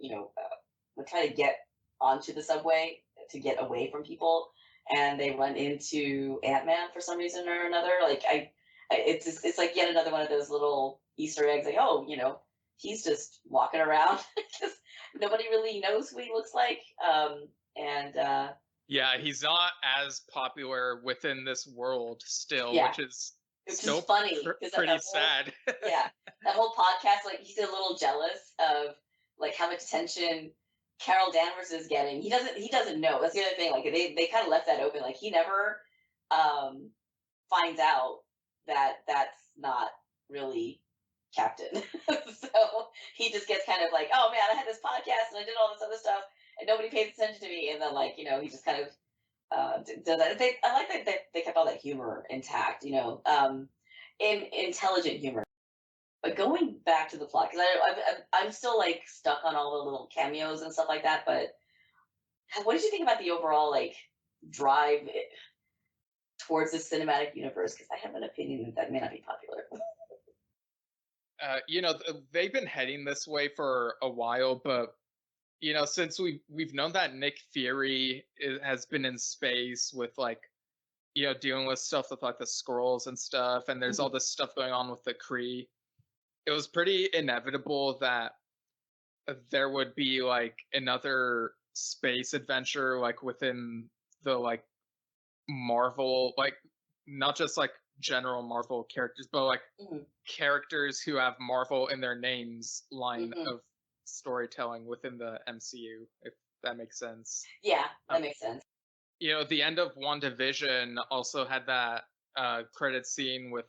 Speaker 2: trying to get onto the subway to get away from people, and they run into Ant-Man for some reason or another. Like it's like yet another one of those little Easter eggs. Like, oh, he's just walking around because nobody really knows who he looks like.
Speaker 3: Yeah, he's not as popular within this world still,
Speaker 2: Yeah.
Speaker 3: which is
Speaker 2: It's
Speaker 3: still
Speaker 2: just funny
Speaker 3: pretty sad.
Speaker 2: Yeah, that whole podcast, like he's a little jealous of like how much attention Carol Danvers is getting. He doesn't know. That's the other thing. Like they kind of left that open. Like he never finds out that that's not really Captain. So he just gets kind of like, oh man, I had this podcast and I did all this other stuff and nobody pays attention to me. And then he just kind of does that. I like that they kept all that humor intact. Intelligent humor. But going back to the plot, because I'm still like stuck on all the little cameos and stuff like that. But what did you think about the overall drive towards the cinematic universe? Because I have an opinion that may not be popular.
Speaker 3: They've been heading this way for a while, but since we've known that Nick Fury has been in space with dealing with stuff with the Skrulls and stuff, and there's all this stuff going on with the Kree. It was pretty inevitable that there would be another space adventure within the Marvel, not just general Marvel characters, but characters who have Marvel in their names line of storytelling within the MCU, if that makes sense.
Speaker 2: Yeah, that makes sense.
Speaker 3: The end of WandaVision also had that credit scene with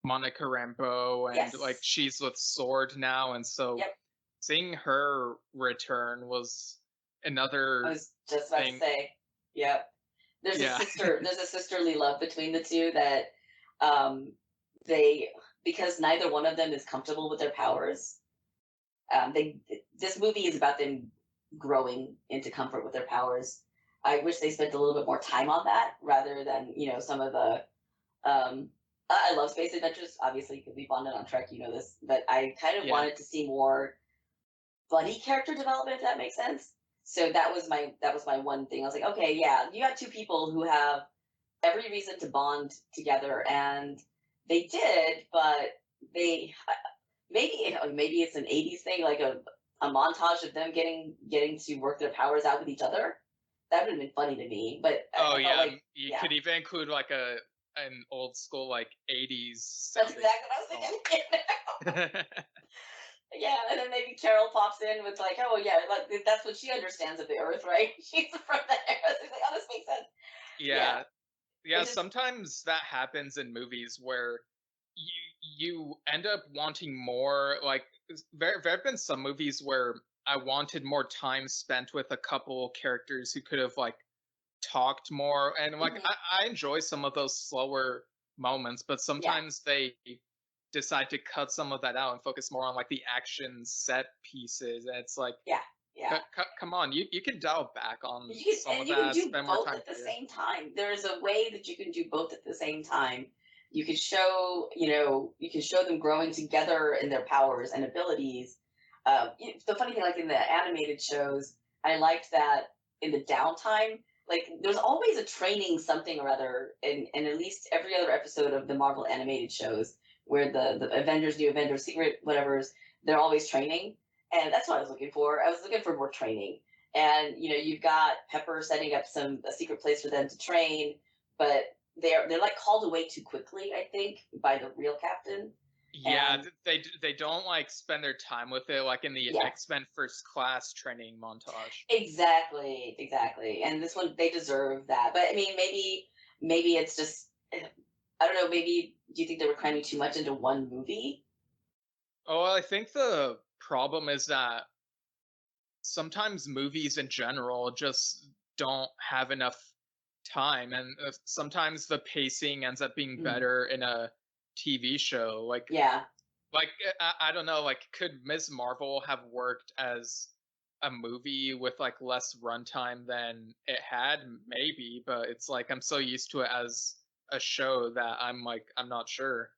Speaker 3: Monica Rambeau, and
Speaker 2: Yes.
Speaker 3: she's with Sword now, and so seeing her return was another.
Speaker 2: I was just about to say, yep. There's a sisterly love between the two that because neither one of them is comfortable with their powers. This movie is about them growing into comfort with their powers. I wish they spent a little bit more time on that rather than some of the. I love space adventures, obviously, because we bonded on Trek, this, but I kind of wanted to see more buddy character development, if that makes sense. So that was my one thing. I was like, okay, yeah, you got two people who have every reason to bond together, and they did, but they maybe it's an 80s thing, like a montage of them getting to work their powers out with each other. That would have been funny to me. But
Speaker 3: you could even include an old school 80s.
Speaker 2: That's exactly what I was thinking. Yeah, and then maybe Carol pops in with oh yeah, that's what she understands of the Earth, right? She's from that era. So oh, this makes sense.
Speaker 3: Yeah. Sometimes that happens in movies where you end up wanting more. There have been some movies where I wanted more time spent with a couple characters who could have talked more, and I enjoy some of those slower moments, but sometimes they decide to cut some of that out and focus more on the action set pieces, and it's come on, you can dial back on some of that, spend more time
Speaker 2: at the same time. There's a way that you can do both at the same time. You can show them growing together in their powers and abilities. The funny thing, in the animated shows, I liked that in the downtime, there's always a training something or other in at least every other episode of the Marvel animated shows, where the Avengers, New Avengers, Secret whatever's, they're always training. And that's what I was looking for. I was looking for more training. And, you've got Pepper setting up a secret place for them to train, but they're like called away too quickly, I think, by the real captain.
Speaker 3: Yeah,
Speaker 2: And
Speaker 3: they don't like spend their time with it like in the
Speaker 2: yeah,
Speaker 3: X-Men First Class training montage.
Speaker 2: exactly. And this one, they deserve that. But I mean, maybe it's just, I don't know. Maybe do you think they were cramming too much into one movie?
Speaker 3: Oh, I think the problem is that sometimes movies in general just don't have enough time, and sometimes the pacing ends up being
Speaker 2: Mm.
Speaker 3: better in a TV show.
Speaker 2: Yeah.
Speaker 3: Like I don't know. Like, could Ms. Marvel have worked as a movie with like less runtime than it had? Maybe, but it's like I'm so used to it as a show that I'm not sure.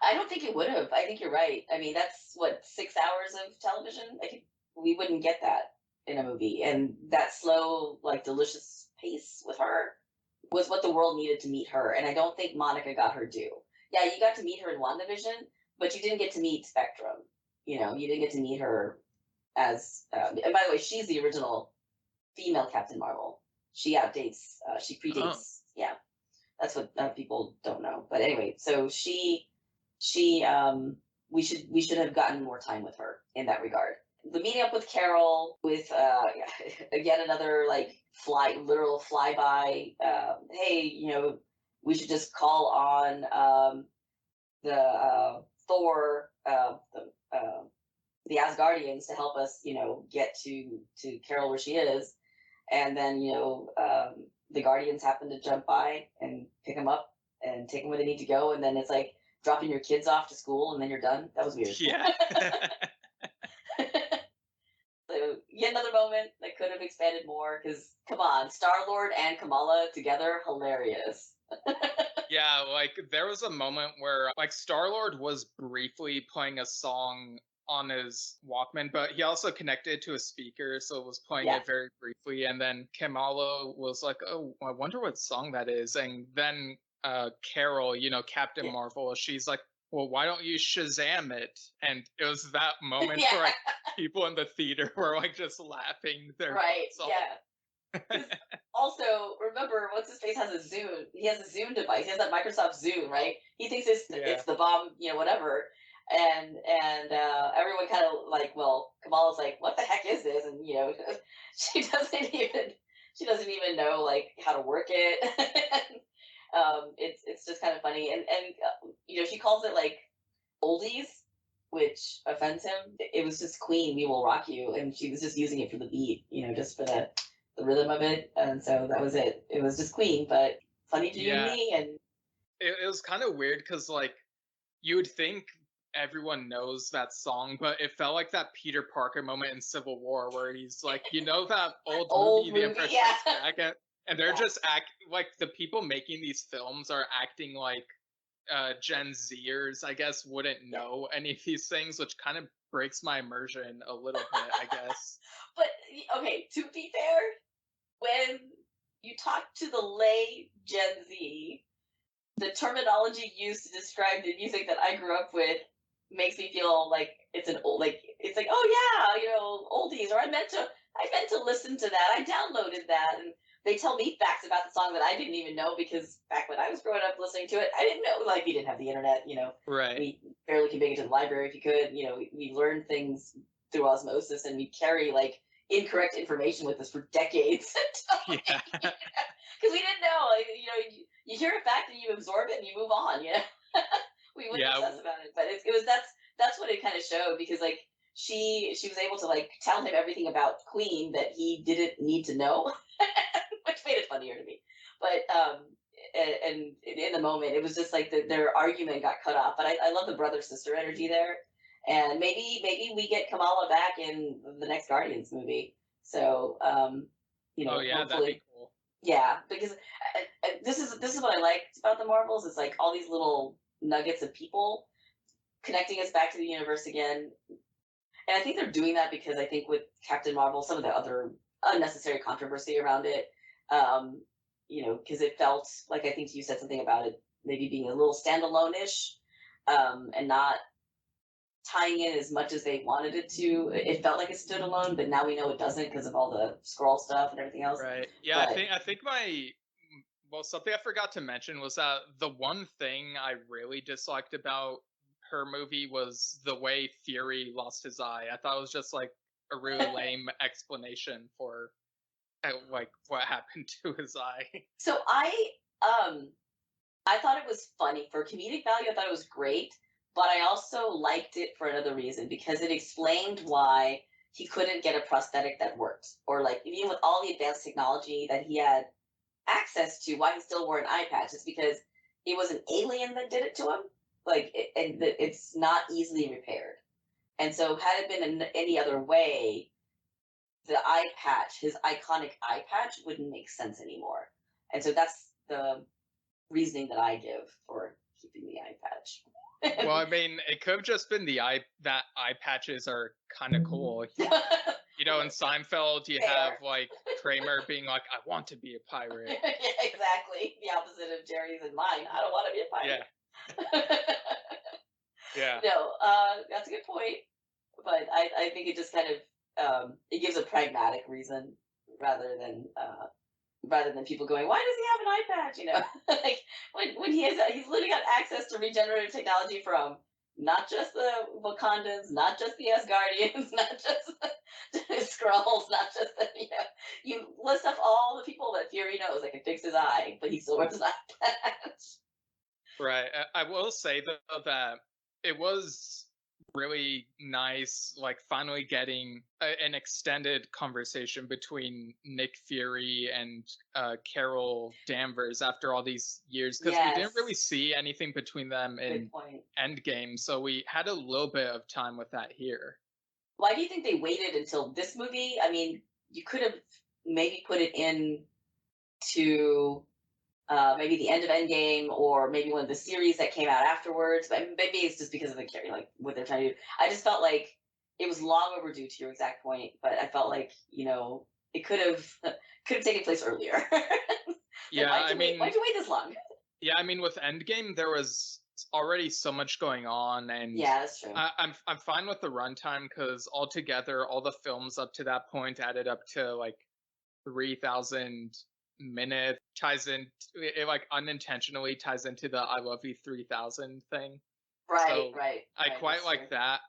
Speaker 2: I don't think it would have. I think you're right. I mean, that's what, 6 hours of television. I think we wouldn't get that in a movie, and that slow, like delicious pace with her was what the world needed to meet her. And I don't think Monica got her due. Yeah, you got to meet her in WandaVision, but you didn't get to meet Spectrum. You know, you didn't get to meet her as. And by the way, she's the original female Captain Marvel. She outdates. She
Speaker 3: Oh,
Speaker 2: predates. Yeah, that's what people don't know. But anyway, so she we should have gotten more time with her in that regard. The meeting up with Carol with again another like literal flyby. Hey, you know, we should just call on the Thor, the Asgardians to help us, you know, get to Carol where she is, and then you know the Guardians happen to jump by and pick them up and take them where they need to go, and then it's like dropping your kids off to school and then you're done. That was weird.
Speaker 3: yeah.
Speaker 2: So yet another moment that could have expanded more, because come on, Star-Lord and Kamala together, hilarious.
Speaker 3: Yeah, like there was a moment where like Star-Lord was briefly playing a song on his Walkman, but he also connected to a speaker, so it was playing
Speaker 2: Yeah.
Speaker 3: it very briefly. And then Kamala was like, "Oh, I wonder what song that is." And then Carol, you know, Captain
Speaker 2: Yeah.
Speaker 3: Marvel, she's like, "Well, why don't you Shazam it?" And it was that moment
Speaker 2: Yeah.
Speaker 3: where like people in the theater were like just laughing their
Speaker 2: Right.
Speaker 3: butts off.
Speaker 2: Yeah. Also, remember, what's his face has a Zoom. He has a Zoom device. He has that Microsoft Zoom, right? He thinks it's the bomb, you know, whatever. And everyone kind of like, well, Kamala's like, what the heck is this? And you know, she doesn't even know like how to work it. It's just kind of funny, and you know, she calls it like oldies, which offends him. It was just Queen, We Will Rock You, and she was just using it for the beat, you know, just for the rhythm of it, and so that was it. It was just Queen, but funny to you and
Speaker 3: Yeah,
Speaker 2: me, and
Speaker 3: it was kind of weird because like you would think everyone knows that song, but it felt like that Peter Parker moment in Civil War where he's like, you know, that old
Speaker 2: old
Speaker 3: movie, The
Speaker 2: movie,
Speaker 3: Empire
Speaker 2: yeah.
Speaker 3: Strikes Back, and they're just like the people making these films are acting like Gen Zers, I guess, wouldn't know any of these things, which kind of breaks my immersion a little bit, I guess.
Speaker 2: But okay, to be fair, when you talk to the lay Gen Z, the terminology used to describe the music that I grew up with makes me feel like it's an old, like it's like, oh yeah, you know, oldies, or I meant to listen to that. I downloaded that, and they tell me facts about the song that I didn't even know, because back when I was growing up listening to it, I didn't know, like, we didn't have the internet, you know,
Speaker 3: Right.
Speaker 2: we barely could make it to the library if you could, you know, we learned things through osmosis, and we carry like incorrect information with us for decades.
Speaker 3: Yeah.
Speaker 2: Because we didn't know, like, you know, you hear a fact and you absorb it and you move on, you know. We wouldn't
Speaker 3: Yeah.
Speaker 2: obsess about it, but it was that's what it kind of showed, because like she was able to like tell him everything about Queen that he didn't need to know, which made it funnier to me. But and in the moment, it was just like their argument got cut off. But I love the brother sister energy there, and maybe we get Kamala back in the next Guardians movie. So you know,
Speaker 3: Oh yeah, that'd
Speaker 2: hopefully.
Speaker 3: be cool.
Speaker 2: Yeah, because this is what I liked about the Marvels. It's like all these little nuggets of people connecting us back to the universe again. And I think they're doing that because I think with Captain Marvel, some of the other unnecessary controversy around it, you know, because it felt like, I think you said something about it maybe being a little standalone-ish, and not tying in as much as they wanted it to. It felt like it stood alone, but now we know it doesn't because of all the scroll stuff and everything else.
Speaker 3: Right. Yeah,
Speaker 2: But
Speaker 3: I think my Well, something I forgot to mention was that the one thing I really disliked about her movie was the way Fury lost his eye. I thought it was just like a really lame explanation for like what happened to his eye.
Speaker 2: So I thought it was funny for comedic value. I thought it was great, but I also liked it for another reason because it explained why he couldn't get a prosthetic that worked, or like even with all the advanced technology that he had access to, why he still wore an eye patch. It's because it was an alien that did it to him, it's not easily repaired. And so, had it been in any other way, the eye patch, his iconic eye patch, wouldn't make sense anymore. And so that's the reasoning that I give for keeping the eye patch.
Speaker 3: Well, I mean, it could have just been eye patches are kind of cool. You know, in Seinfeld, you have like Kramer being like, "I want to be a pirate."
Speaker 2: Yeah, exactly. The opposite of Jerry's and mine. I don't want to be a pirate.
Speaker 3: Yeah.
Speaker 2: No, that's a good point. But I think it just kind of it gives a pragmatic reason rather than people going, why does he have an eye patch? You know, like when he's literally got access to regenerative technology from not just the Wakandans, not just the Asgardians, not just the Skrulls, not just the, you list off all the people that Fury knows that can fix his eye, but he still wears his eye patch.
Speaker 3: Right. I will say though that it was really nice, like finally getting an extended conversation between Nick Fury and Carol Danvers after all these years, because we didn't really see anything between them in Endgame, so we had a little bit of time with that here.
Speaker 2: Why do you think they waited until this movie? I mean, you could have maybe put it in to maybe the end of Endgame, or maybe one of the series that came out afterwards. But maybe it's just because of the like what they're trying to do. I just felt like it was long overdue, to your exact point. But I felt like it could have taken place earlier.
Speaker 3: Yeah,
Speaker 2: why'd you wait this long?
Speaker 3: Yeah, I mean, with Endgame, there was already so much going on, and
Speaker 2: yeah, that's true.
Speaker 3: I'm fine with the runtime because altogether, all the films up to that point added up to like 3,000 minutes. Ties in, it like unintentionally ties into the "I love you" 3,000 thing.
Speaker 2: Right,
Speaker 3: so
Speaker 2: right.
Speaker 3: I quite like that.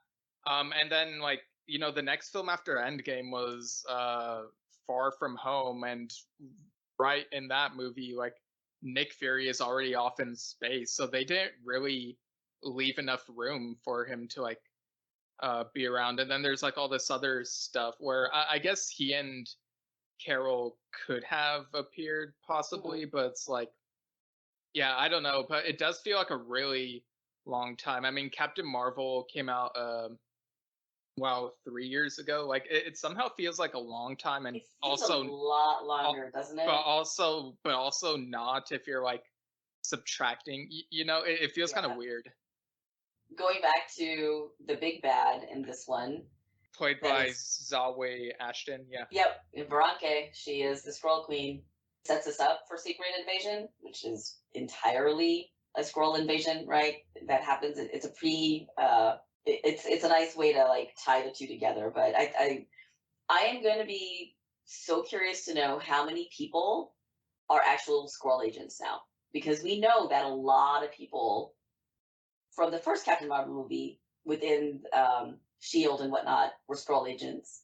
Speaker 3: And then like the next film after Endgame was Far From Home, and right in that movie, like Nick Fury is already off in space, so they didn't really leave enough room for him to like be around. And then there's like all this other stuff where I guess he and Carol could have appeared possibly, but it's like, yeah, I don't know, but it does feel like a really long time. I mean, Captain Marvel came out 3 years ago. Like it somehow feels like a long time, and also
Speaker 2: a lot longer, doesn't it?
Speaker 3: But also not if you're like subtracting. It feels kind of weird.
Speaker 2: Going back to the big bad in this one,
Speaker 3: played by Zawe Ashton. Yeah.
Speaker 2: Yep, Veranke. She is the Skrull Queen. Sets us up for Secret Invasion, which is entirely a Skrull invasion, right? That happens. It's a it's a nice way to like tie the two together. But I am going to be so curious to know how many people are actual Skrull agents now, because we know that a lot of people from the first Captain Marvel movie within Shield and whatnot were Skrull agents.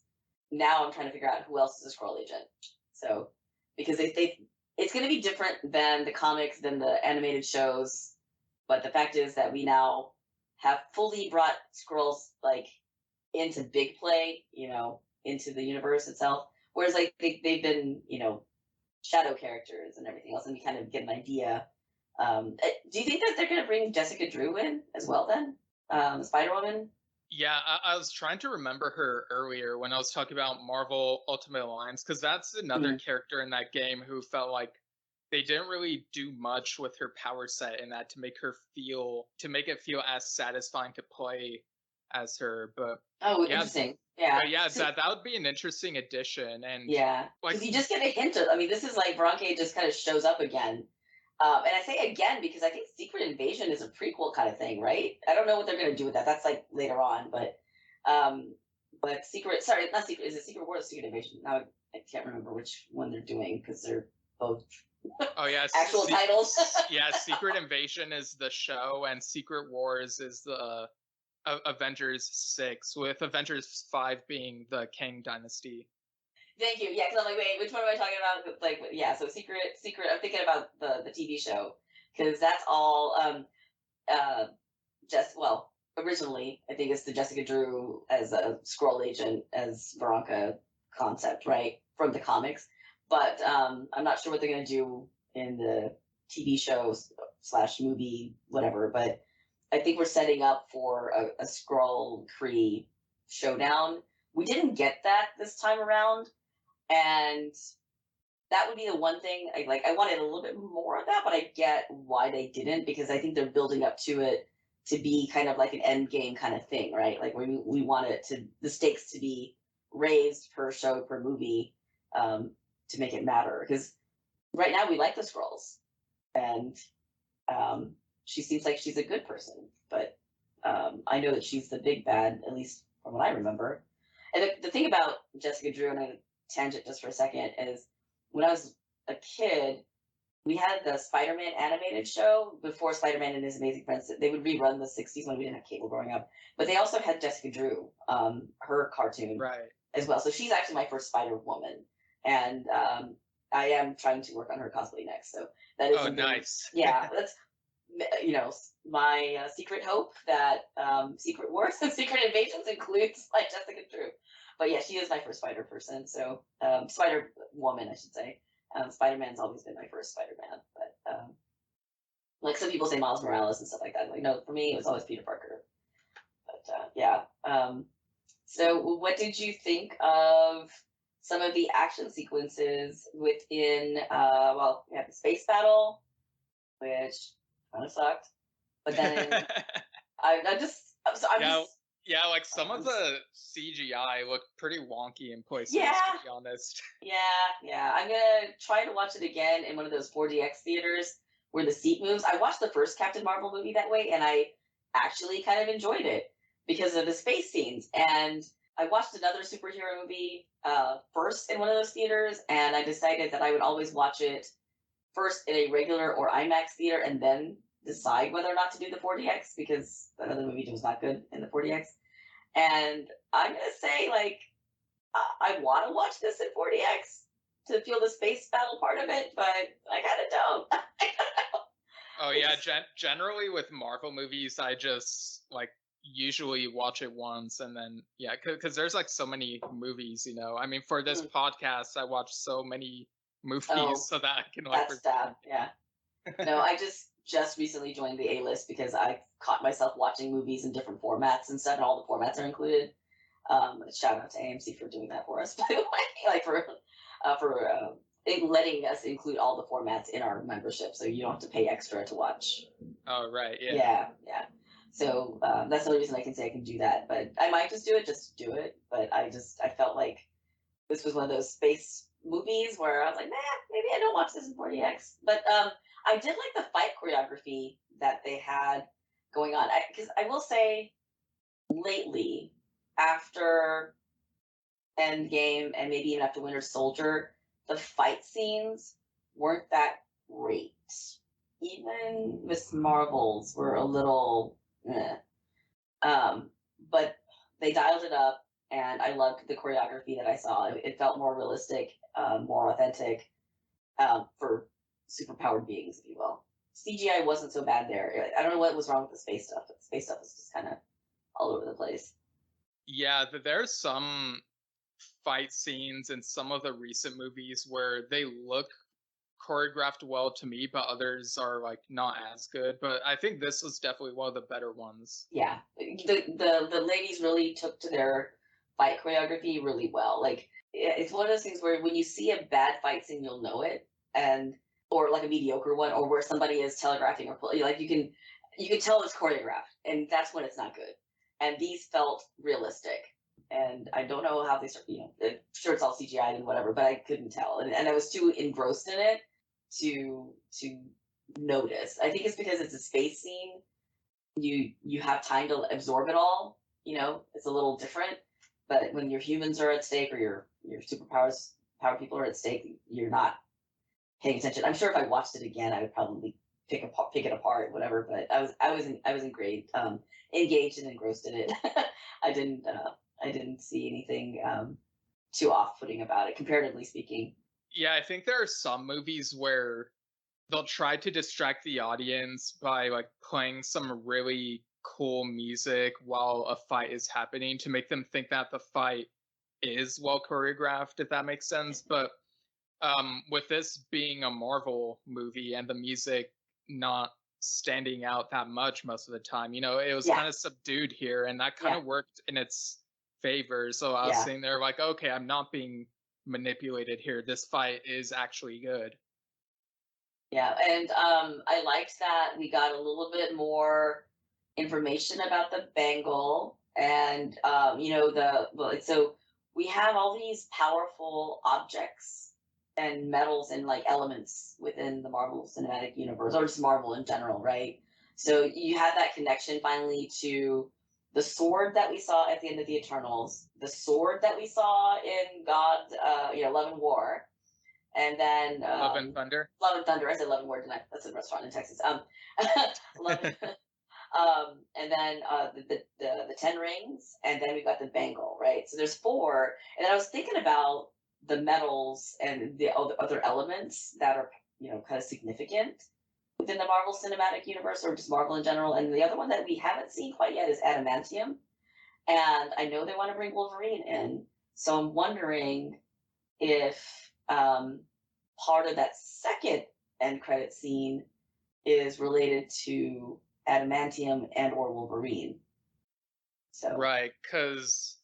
Speaker 2: Now I'm trying to figure out who else is a Skrull agent. So because it's going to be different than the comics, than the animated shows, but the fact is that we now have fully brought Skrulls like into big play, into the universe itself. Whereas like they've been, shadow characters and everything else, and we kind of get an idea. Do you think that they're going to bring Jessica Drew in as well then? Spider-Woman?
Speaker 3: Yeah, I was trying to remember her earlier when I was talking about Marvel Ultimate Alliance, because that's another character in that game who felt like they didn't really do much with her power set in that to make it feel as satisfying to play as her. But
Speaker 2: interesting. Yeah.
Speaker 3: But yeah, that would be an interesting addition. And
Speaker 2: yeah, because you just get a hint of. I mean, this is like Veranke just kind of shows up again. And I say again because I think Secret Invasion is a prequel kind of thing, right? I don't know what they're going to do with that. That's like later on, but not Secret. Is it Secret War or Secret Invasion? Now I can't remember which one they're doing because they're both
Speaker 3: Oh yeah,
Speaker 2: actual titles.
Speaker 3: Yeah, Secret Invasion is the show, and Secret Wars is the Avengers 6, with Avengers 5 being the Kang Dynasty.
Speaker 2: Thank you. Yeah, because I'm like, wait, which one am I talking about? Like, yeah, so Secret. I'm thinking about the TV show because that's all. Originally, I think it's the Jessica Drew as a Skrull agent as Veronica concept, right, from the comics. But I'm not sure what they're gonna do in the TV shows / movie, whatever. But I think we're setting up for a Skrull Kree showdown. We didn't get that this time around, and that would be the one thing I wanted a little bit more of that, but I get why they didn't, because I think they're building up to it to be kind of like an end game kind of thing, right? Like we want the stakes to be raised per show, per movie, to make it matter. Because right now we like the Skrulls, and she seems like she's a good person, but I know that she's the big bad, at least from what I remember. And the thing about Jessica Drew, and I'm going to tangent just for a second, is when I was a kid, we had the Spider-Man animated show before Spider-Man and His Amazing Friends. They would rerun the 60s when we didn't have cable growing up. But they also had Jessica Drew, her cartoon,
Speaker 3: right,
Speaker 2: as well. So she's actually my first Spider-Woman. And I am trying to work on her cosplay next. So that is
Speaker 3: nice.
Speaker 2: Yeah, that's, my secret hope that Secret Wars and Secret Invasions includes my Jessica Drew. But yeah, she is my first Spider person. So Spider Woman, I should say. Spider-Man's always been my first Spider-Man, but like some people say Miles Morales and stuff like that. Like, no, for me, it was always Peter Parker. But yeah. So what did you think of some of the action sequences within, we have the space battle, which kind of sucked. But then
Speaker 3: yeah, like some of the CGI looked pretty wonky in places, to be honest.
Speaker 2: Yeah. I'm gonna try to watch it again in one of those 4DX theaters where the seat moves. I watched the first Captain Marvel movie that way, and I actually kind of enjoyed it because of the space scenes. And I watched another superhero movie first in one of those theaters, and I decided that I would always watch it first in a regular or IMAX theater and then decide whether or not to do the 4DX, because that other movie was not good in the 4DX. And I'm going to say, I want to watch this in 4DX to feel the space battle part of it, but I kind of don't.
Speaker 3: Oh, yeah. Generally with Marvel movies, I just, usually watch it once and then, yeah, because there's, so many movies, I mean, for this podcast, I watch so many movies so that I can,
Speaker 2: yeah. No, I just recently joined the A-list because I caught myself watching movies in different formats and stuff, and all the formats are included. Shout out to AMC for doing that for us, by the way, for letting us include all the formats in our membership, so you don't have to pay extra to watch.
Speaker 3: Oh, right, yeah.
Speaker 2: Yeah. So that's the only reason I can say I can do that, but I might just do it, but I felt like this was one of those space movies where I was like, maybe I don't watch this in 4DX. But I did like the fight choreography that they had going on. Because I will say, lately, after Endgame and maybe even after Winter Soldier, the fight scenes weren't that great. Even Miss Marvel's were a little, but they dialed it up. And I loved the choreography that I saw. It felt more realistic, more authentic, for superpowered beings, if you will. CGI wasn't so bad there. I don't know what was wrong with the space stuff, but the space stuff was just kind of all over the place.
Speaker 3: Yeah, there's some fight scenes in some of the recent movies where they look choreographed well to me, but others are not as good. But I think this was definitely one of the better ones.
Speaker 2: Yeah, the ladies really took to their fight choreography really well. It's one of those things where when you see a bad fight scene, you'll know it, or a mediocre one, or where somebody is telegraphing or you can tell it's choreographed, and that's when it's not good. And these felt realistic, and I don't know how they start. Sure, it's all CGI and whatever, but I couldn't tell, and I was too engrossed in it to notice. I think it's because it's a space scene. You have time to absorb it all. It's a little different. But when your humans are at stake, or your power people are at stake, you're not paying attention. I'm sure if I watched it again, I would probably pick it apart, whatever. But I was in great engaged and engrossed in it. I didn't see anything too off-putting about it, comparatively speaking.
Speaker 3: Yeah, I think there are some movies where they'll try to distract the audience by like playing some really cool music while a fight is happening to make them think that the fight is well choreographed, if that makes sense. But with this being a Marvel movie and the music not standing out that much most of the time, you know, it was kind of subdued here, and that kind of worked in its favor. So I was sitting there like, okay, I'm not being manipulated here. This fight is actually good.
Speaker 2: Yeah, and I liked that we got a little bit more information about the bangle, and you know, so we have all these powerful objects and metals and like elements within the Marvel Cinematic Universe, or just Marvel in general, right? So you had that connection finally to the sword that we saw at the end of the Eternals, the sword that we saw in Love and War, and then
Speaker 3: Love and Thunder.
Speaker 2: Love and Thunder. I said Love and War tonight. That's a restaurant in Texas. Love, and then the 10 rings, and then we got the bangle, right? So there's 4, and then I was thinking about the metals and the other elements that are, you know, kind of significant within the Marvel Cinematic Universe, or just Marvel in general. And the other one that we haven't seen quite yet is adamantium, and I know they want to bring Wolverine in, so I'm wondering if part of that second end credit scene is related to adamantium and or Wolverine. So
Speaker 3: right, because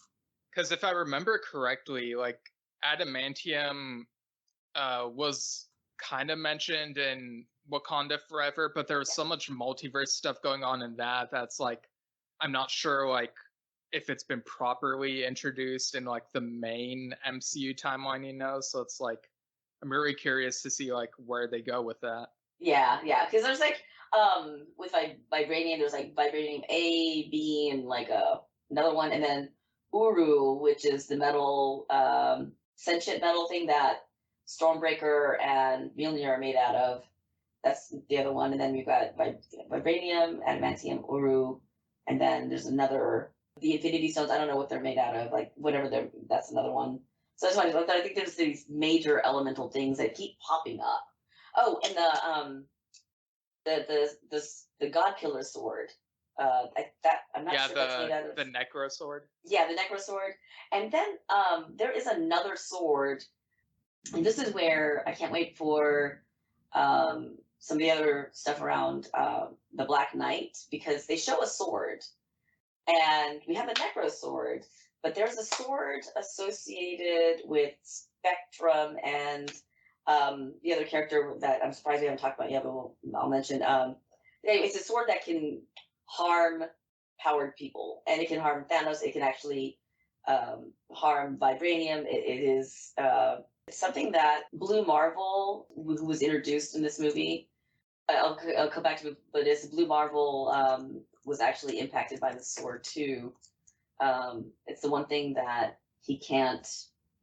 Speaker 3: if I remember correctly, like adamantium was kind of mentioned in Wakanda Forever, but there was so much multiverse stuff going on in that's like, I'm not sure like if it's been properly introduced in like the main MCU timeline, you know. So it's like, I'm really curious to see like where they go with that.
Speaker 2: Yeah, because there's like with vibranium, there's like vibranium A, B, and like another one, and then Uru, which is the metal sentient metal thing that Stormbreaker and Mjolnir are made out of. That's the other one, and then we've got vibranium, adamantium, Uru, and then there's another, the Infinity Stones. I don't know what they're made out of, like whatever they're. That's another one. So I think there's these major elemental things that keep popping up. Oh, and the God Killer sword. I'm not sure that's made out of
Speaker 3: the Necro sword.
Speaker 2: Yeah, the Necro sword. And then there is another sword, and this is where I can't wait for some of the other stuff around the Black Knight, because they show a sword, and we have a Necro sword, but there's a sword associated with Spectrum and the other character that I'm surprised we haven't talked about yet, but I'll mention. It's a sword that can harm powered people, and it can harm Thanos. It can actually harm vibranium. It is something that Blue Marvel, who was introduced in this movie, I'll come back to it, but it's Blue Marvel was actually impacted by the sword too. It's the one thing that he can't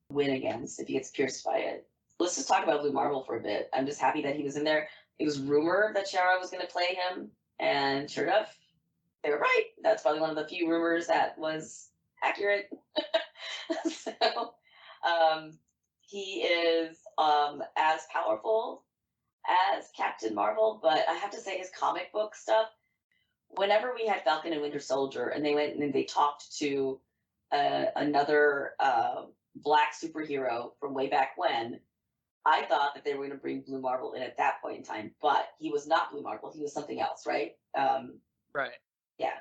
Speaker 2: win against if he gets pierced by it. Let's just talk about Blue Marvel for a bit. I'm just happy that he was in there. It was rumored that Ciara was going to play him, and sure enough, they were right. That's probably one of the few rumors that was accurate. So he is as powerful as Captain Marvel, but I have to say his comic book stuff, whenever we had Falcon and Winter Soldier and they went and they talked to another black superhero from way back when, I thought that they were going to bring Blue Marvel in at that point in time, but he was not Blue Marvel. He was something else, right?
Speaker 3: Right.
Speaker 2: Yeah.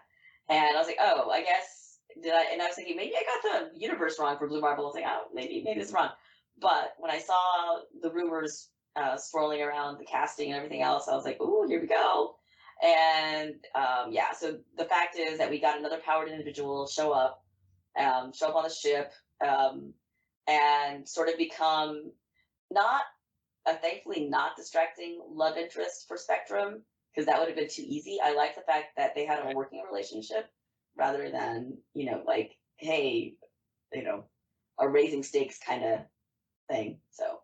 Speaker 2: And I was like, oh, I guess, did I? And I was thinking, maybe I got the universe wrong for Blue Marvel. I was like, oh, maybe it's wrong. But when I saw the rumors swirling around the casting and everything else, I was like, ooh, here we go. And so the fact is that we got another powered individual show up on the ship, and sort of become not thankfully not distracting love interest for Spectrum, because that would have been too easy. I like the fact that they had a working relationship rather than, like, hey, a raising stakes kind of thing. So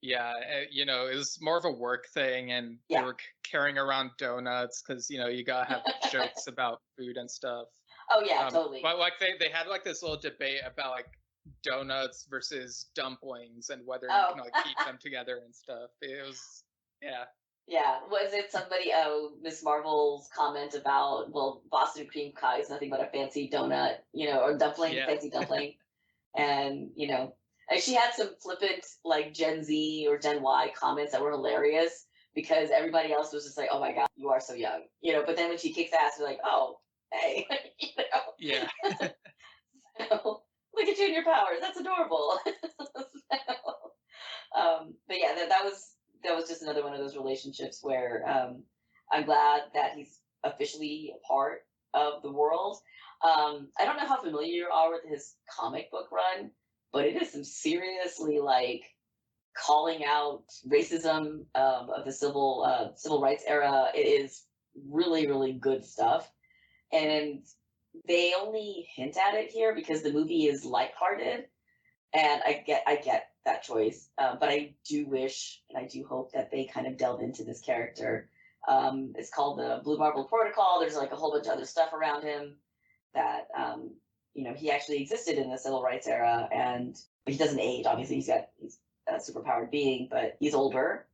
Speaker 3: Yeah, you know, it was more of a work thing, and they
Speaker 2: Yeah.
Speaker 3: were carrying around donuts because you know you gotta have jokes about food and stuff.
Speaker 2: Oh yeah, totally.
Speaker 3: But like they had like this little debate about like donuts versus dumplings and whether you can
Speaker 2: Oh.
Speaker 3: like eat them together and stuff. It was yeah.
Speaker 2: Yeah, was it somebody? Oh, Miss Marvel's comment about, well, Boston cream pie is nothing but a fancy donut, or dumpling,
Speaker 3: Yeah.
Speaker 2: fancy dumpling, and and she had some flippant like Gen Z or Gen Y comments that were hilarious because everybody else was just like, "Oh my god, you are so young," But then when she kicks ass, you're like, "Oh, hey,
Speaker 3: Yeah.
Speaker 2: so, look at you and your powers. That's adorable." But yeah, that was just another one of those relationships where I'm glad that he's officially a part of the world. I don't know how familiar you are with his comic book run, but it is some seriously like calling out racism of the civil rights era. It is really really good stuff, and they only hint at it here because the movie is lighthearted, and I get that choice, but I do wish and I do hope that they kind of delve into this character. It's called the Blue Marble Protocol. There's like a whole bunch of other stuff around him that he actually existed in the civil rights era, and he doesn't age. Obviously, he's a superpowered being, but he's older.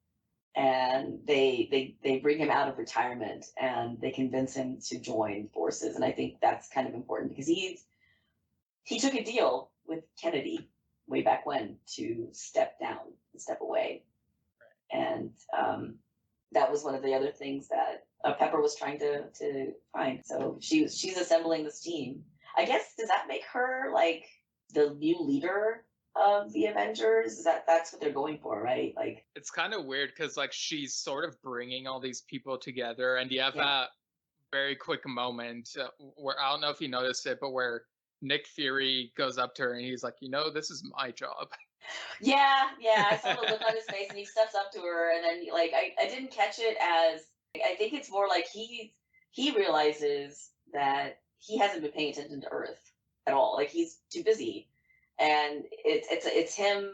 Speaker 2: And they bring him out of retirement and they convince him to join forces, and I think that's kind of important because he took a deal with Kennedy way back when to step down and step away. And that was one of the other things that Pepper was trying to find. So she's assembling this team. I guess, does that make her like the new leader of the Avengers? That's what they're going for, right? Like,
Speaker 3: It's kind of weird because like she's sort of bringing all these people together, and you have
Speaker 2: yeah.
Speaker 3: that very quick moment where I don't know if you noticed it, but where Nick Fury goes up to her and he's like, you know, this is my job.
Speaker 2: Yeah, I saw the look on his face, and he steps up to her, and then like I didn't catch it as, I think it's more like he realizes that he hasn't been paying attention to Earth at all. Like, he's too busy, and it's him.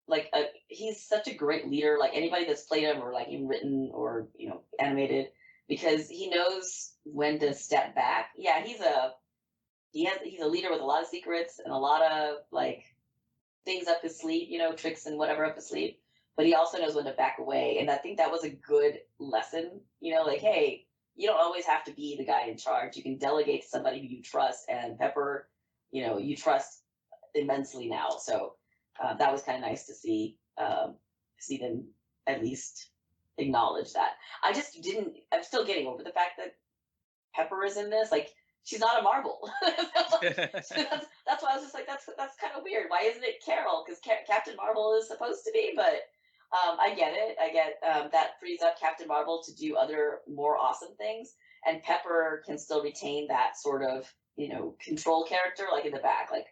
Speaker 2: Like, he's such a great leader. Like, anybody that's played him or like even written or animated, because he knows when to step back. Yeah, he's a leader with a lot of secrets and a lot of like things up his sleeve, tricks and whatever up his sleeve. But he also knows when to back away. And I think that was a good lesson, like, hey, you don't always have to be the guy in charge. You can delegate to somebody who you trust. And Pepper, you trust immensely now. So that was kind of nice to see them at least acknowledge that. I'm still getting over the fact that Pepper is in this. Like, she's not a Marvel. that's why I was just like, that's kind of weird. Why isn't it Carol? Because Captain Marvel is supposed to be. But I get it. I get that frees up Captain Marvel to do other more awesome things, and Pepper can still retain that sort of control character, like in the back, like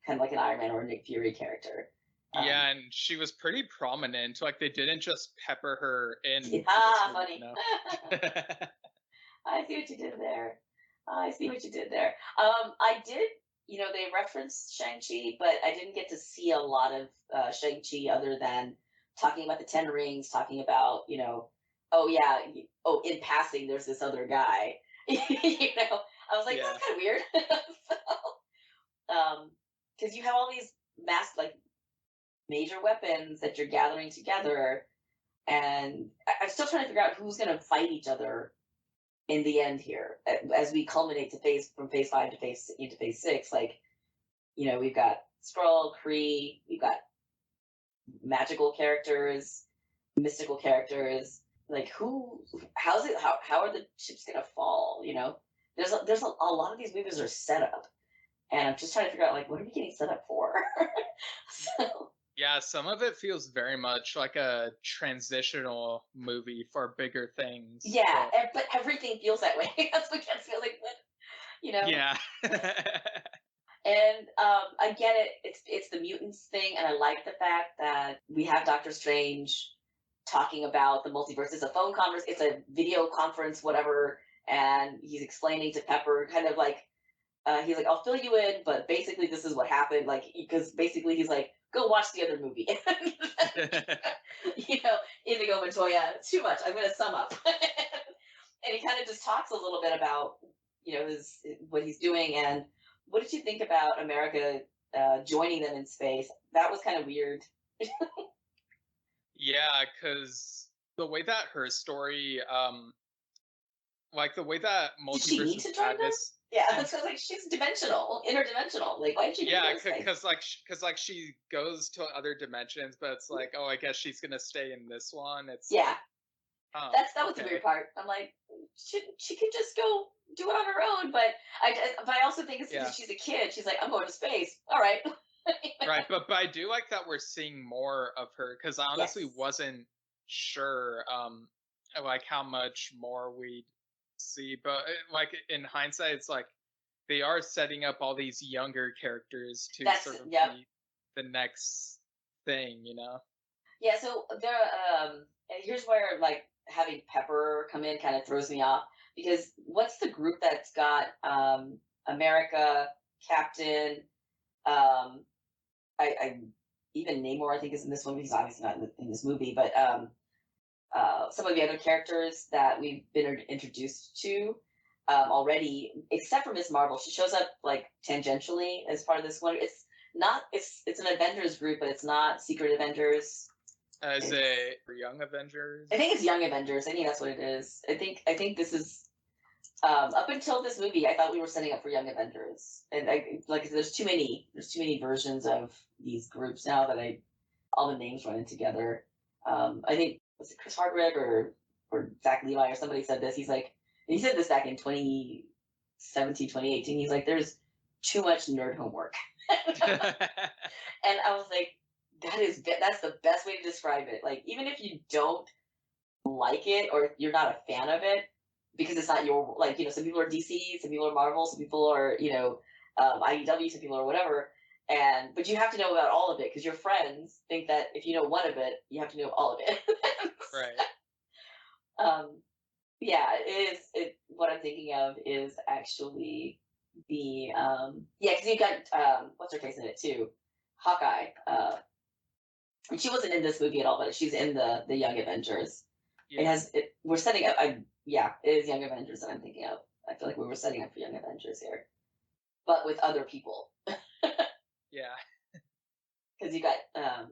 Speaker 2: kind of like an Iron Man or a Nick Fury character.
Speaker 3: Yeah, and she was pretty prominent. Like they didn't just pepper her in.
Speaker 2: Funny. I see what you did there. I did, they referenced Shang-Chi, but I didn't get to see a lot of Shang-Chi other than talking about the Ten Rings, talking about, oh yeah, in passing, there's this other guy. I was like,
Speaker 3: Yeah.
Speaker 2: that's kind of weird. Because you have all these like major weapons that you're gathering together, and I'm still trying to figure out who's going to fight each other in the end here as we culminate from phase 5 to phase 6. Like, we've got Skrull, Kree, we've got magical characters, mystical characters. Like, how are the chips gonna fall? There's a lot of these movies are set up, and I'm just trying to figure out, like, what are we getting set up for? So
Speaker 3: Yeah, some of it feels very much like a transitional movie for bigger things.
Speaker 2: yeah, but everything feels that way. That's what gets me like, what,
Speaker 3: Yeah.
Speaker 2: And I get it. It's the mutants thing, and I like the fact that we have Doctor Strange talking about the multiverse. It's a phone conference. It's a video conference, whatever. And he's explaining to Pepper, kind of like, he's like, I'll fill you in, but basically this is what happened. Like, because basically he's like, go watch the other movie. Inigo Montoya, it's too much. I'm going to sum up. And he kind of just talks a little bit about, what he's doing. And what did you think about America joining them in space? That was kind of weird.
Speaker 3: Yeah, because the way that her story, like the way that
Speaker 2: Did she need
Speaker 3: Multiverse
Speaker 2: to join them?
Speaker 3: Madness.
Speaker 2: Yeah, because like she's dimensional, interdimensional. Like, why did she?
Speaker 3: Yeah, because like she goes to other dimensions, but it's like, oh, I guess she's gonna stay in this one. It's
Speaker 2: yeah.
Speaker 3: Oh,
Speaker 2: that was the weird part. I'm like, she could just go do it on her own. But I also think it's because she's a kid. She's like, I'm going to space. All right.
Speaker 3: Right, but I do like that we're seeing more of her, because I honestly wasn't sure like how much more we'd see, but like in hindsight, it's like they are setting up all these younger characters to sort of be the next thing,
Speaker 2: Yeah, so there and here's where like having Pepper come in kind of throws me off, because what's the group that's got America, Captain, I even Namor, I think, is in this one. He's obviously not in this movie, but some of the other characters that we've been introduced to already, except for Miss Marvel. She shows up like tangentially as part of this one. It's not. It's an Avengers group, but it's not Secret Avengers.
Speaker 3: As a Young Avengers.
Speaker 2: I think it's Young Avengers. I think that's what it is. I think this is. Up until this movie, I thought we were setting up for Young Avengers, and there's too many versions of these groups now that all the names running together. I think, was it Chris Hardwick or Zach Levi or somebody said this. He's like, and he said this back in 2017, 2018. He's like, there's too much nerd homework, and I was like, that's the best way to describe it. Like, even if you don't like it or you're not a fan of it, because it's not your, some people are DC, some people are Marvel, some people are, IDW, some people are whatever. But you have to know about all of it, because your friends think that if you know one of it, you have to know all of it.
Speaker 3: Right.
Speaker 2: Yeah, what I'm thinking of is actually the, because you've got, what's her face in it too? Hawkeye. And she wasn't in this movie at all, but she's in the Young Avengers. Yeah. We're setting up, it is Young Avengers that I'm thinking of. I feel like we were setting up for Young Avengers here, but with other people.
Speaker 3: Yeah.
Speaker 2: Because you got,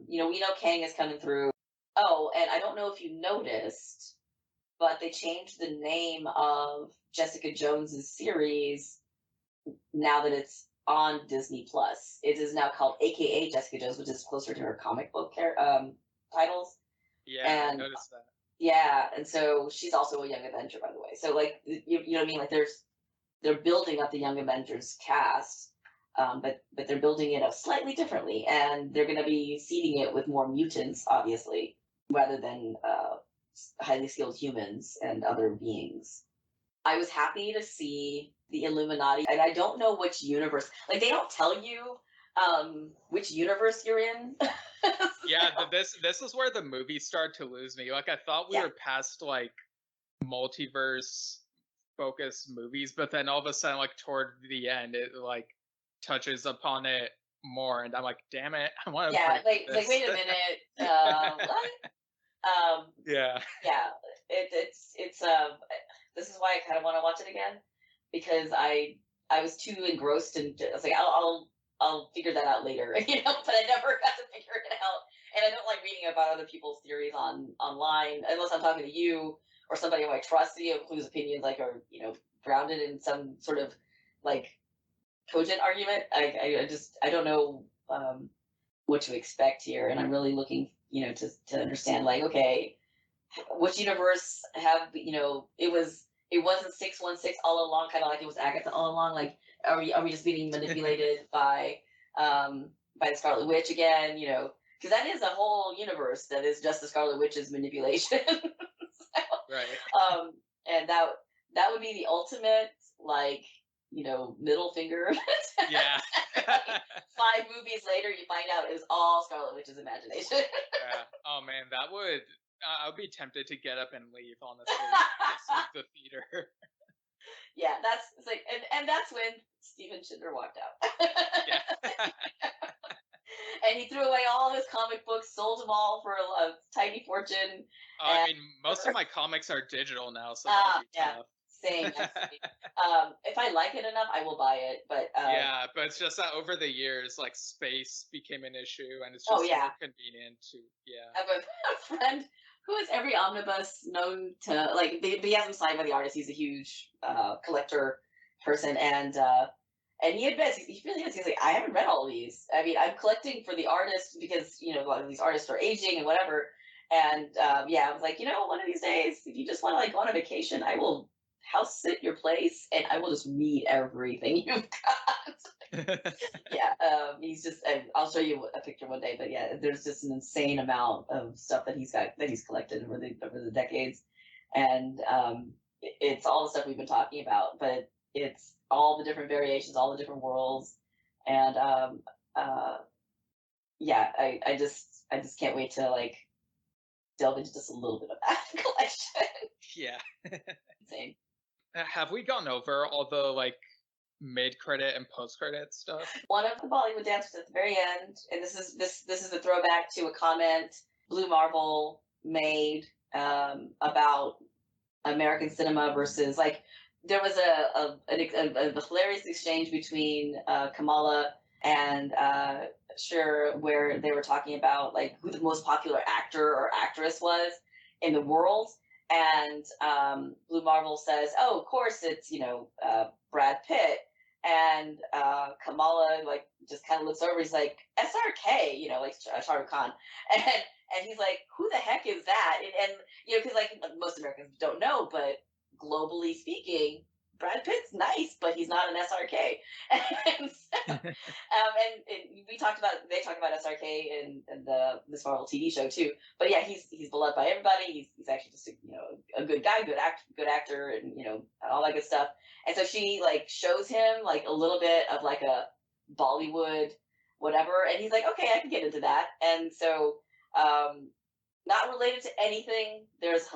Speaker 2: we know Kang is coming through. Oh, and I don't know if you noticed, but they changed the name of Jessica Jones's series now that it's on Disney Plus. It is now called AKA Jessica Jones, which is closer to her comic book titles.
Speaker 3: Yeah, I noticed that.
Speaker 2: Yeah, and so she's also a Young Avenger, by the way. So, like, you know what I mean? Like, they're building up the Young Avengers cast, but they're building it up slightly differently, and they're going to be seeding it with more mutants, obviously, rather than highly skilled humans and other beings. I was happy to see the Illuminati, and I don't know which universe. Like, they don't tell you which universe you're in.
Speaker 3: Yeah, this is where the movie started to lose me. Like, I thought we were past like multiverse focused movies, but then all of a sudden, like toward the end, it like touches upon it more, and I'm like, damn it, I want to.
Speaker 2: Yeah, like wait a minute, what?
Speaker 3: Yeah.
Speaker 2: It's this is why I kind of want to watch it again, because I was too engrossed, and I was like, I'll figure that out later, but I never got to figure it out. And I don't like reading about other people's theories online, unless I'm talking to you or somebody who I trust, whose opinions are grounded in some sort of like cogent argument. I don't know what to expect here, and I'm really looking to understand, like, okay, which universe have it wasn't 616 all along, kind of like it was Agatha all along. Like, are we just being manipulated by the Scarlet Witch again? Because that is a whole universe that is just the Scarlet Witch's manipulation.
Speaker 3: Right.
Speaker 2: And that would be the ultimate, like, middle finger.
Speaker 3: Yeah.
Speaker 2: 5 movies later, you find out it was all Scarlet Witch's imagination.
Speaker 3: Yeah. Oh man, that would. I would be tempted to get up and leave, honestly. Just leave the theater.
Speaker 2: Yeah, it's like, and that's when Steven Shinder walked out.
Speaker 3: Yeah.
Speaker 2: and he threw away all of his comic books, sold them all for a tiny fortune.
Speaker 3: I mean, most of my comics are digital now, so that would be
Speaker 2: yeah,
Speaker 3: tough.
Speaker 2: same. If I like it enough, I will buy it. But
Speaker 3: yeah, but it's just that over the years, like space became an issue, and it's just more convenient to
Speaker 2: I have a friend who has every omnibus known to like. He has them signed by the artist. He's a huge collector person, and he admits he really is. He's like, I haven't read all of these. I mean, I'm collecting for the artist because a lot of these artists are aging and whatever. And I was like, one of these days, if you just want to like go on a vacation, I will house sit your place and I will just read everything you've got. He's just. I'll show you a picture one day. But yeah, there's just an insane amount of stuff that he's collected over the decades, and it's all the stuff we've been talking about. But it's all the different variations, all the different worlds, and I just can't wait to like delve into just a little bit of that collection.
Speaker 3: Yeah.
Speaker 2: Insane.
Speaker 3: Have we gone over all the like mid-credit and post-credit stuff?
Speaker 2: One of the Bollywood dancers at the very end, and this is a throwback to a comment Blue Marvel made about American cinema versus like there was a hilarious exchange between Kamala and Sure, where they were talking about like who the most popular actor or actress was in the world, and Blue Marvel says, "Oh, of course it's Brad Pitt," and Kamala like just kind of looks over. He's like, "SRK," like Shah Rukh Khan, and he's like, "Who the heck is that?" And because like most Americans don't know, but globally speaking, Brad Pitt's nice, but he's not an SRK. And, they talk about SRK in the Miss Marvel TV show too. But yeah, he's beloved by everybody. He's actually just a good guy, good actor, and all that good stuff. And so she like shows him like a little bit of like a Bollywood whatever, and he's like, okay, I can get into that. And so not related to anything, there's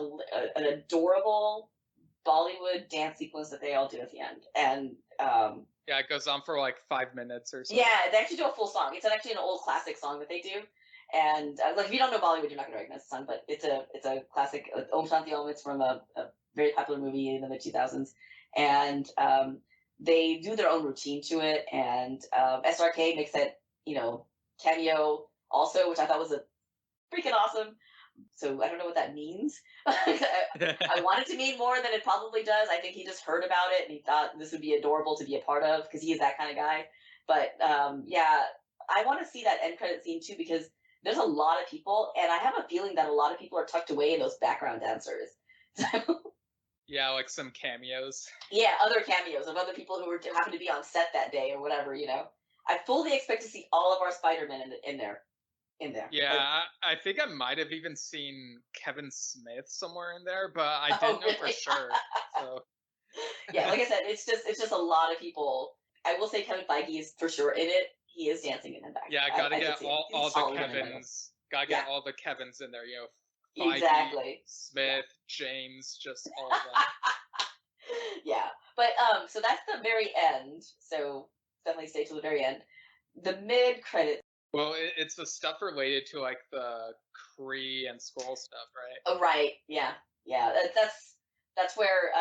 Speaker 2: an adorable Bollywood dance sequence that they all do at the end, and
Speaker 3: it goes on for like 5 minutes or so.
Speaker 2: Yeah, they actually do a full song. It's actually an old classic song that they do, and like if you don't know Bollywood, you're not going to recognize the song, but it's a classic. Om Shanti Om. It's from a very popular movie in the mid 2000s, and they do their own routine to it, and SRK makes that cameo also, which I thought was a freaking awesome. So I don't know what that means. I want it to mean more than it probably does. I think he just heard about it and he thought this would be adorable to be a part of because he is that kind of guy. But I want to see that end credit scene too because there's a lot of people, and I have a feeling that a lot of people are tucked away in those background dancers.
Speaker 3: Yeah, like some cameos.
Speaker 2: Yeah, other cameos of other people who happen to be on set that day or whatever. I fully expect to see all of our Spider-Men in there.
Speaker 3: Yeah, I think I might have even seen Kevin Smith somewhere in there, but I didn't know for sure. So
Speaker 2: yeah, like I said, it's just a lot of people. I will say Kevin Feige is for sure in it. He is dancing in the back.
Speaker 3: Yeah, gotta get all the Kevins. Gotta get all the Kevins in there. Feige,
Speaker 2: exactly.
Speaker 3: Smith, James, just all of them.
Speaker 2: Yeah, but so that's the very end. So definitely stay till the very end. The mid credits.
Speaker 3: Well, it's the stuff related to like the Kree and Skrull stuff, right?
Speaker 2: Oh, right. Yeah. That's where,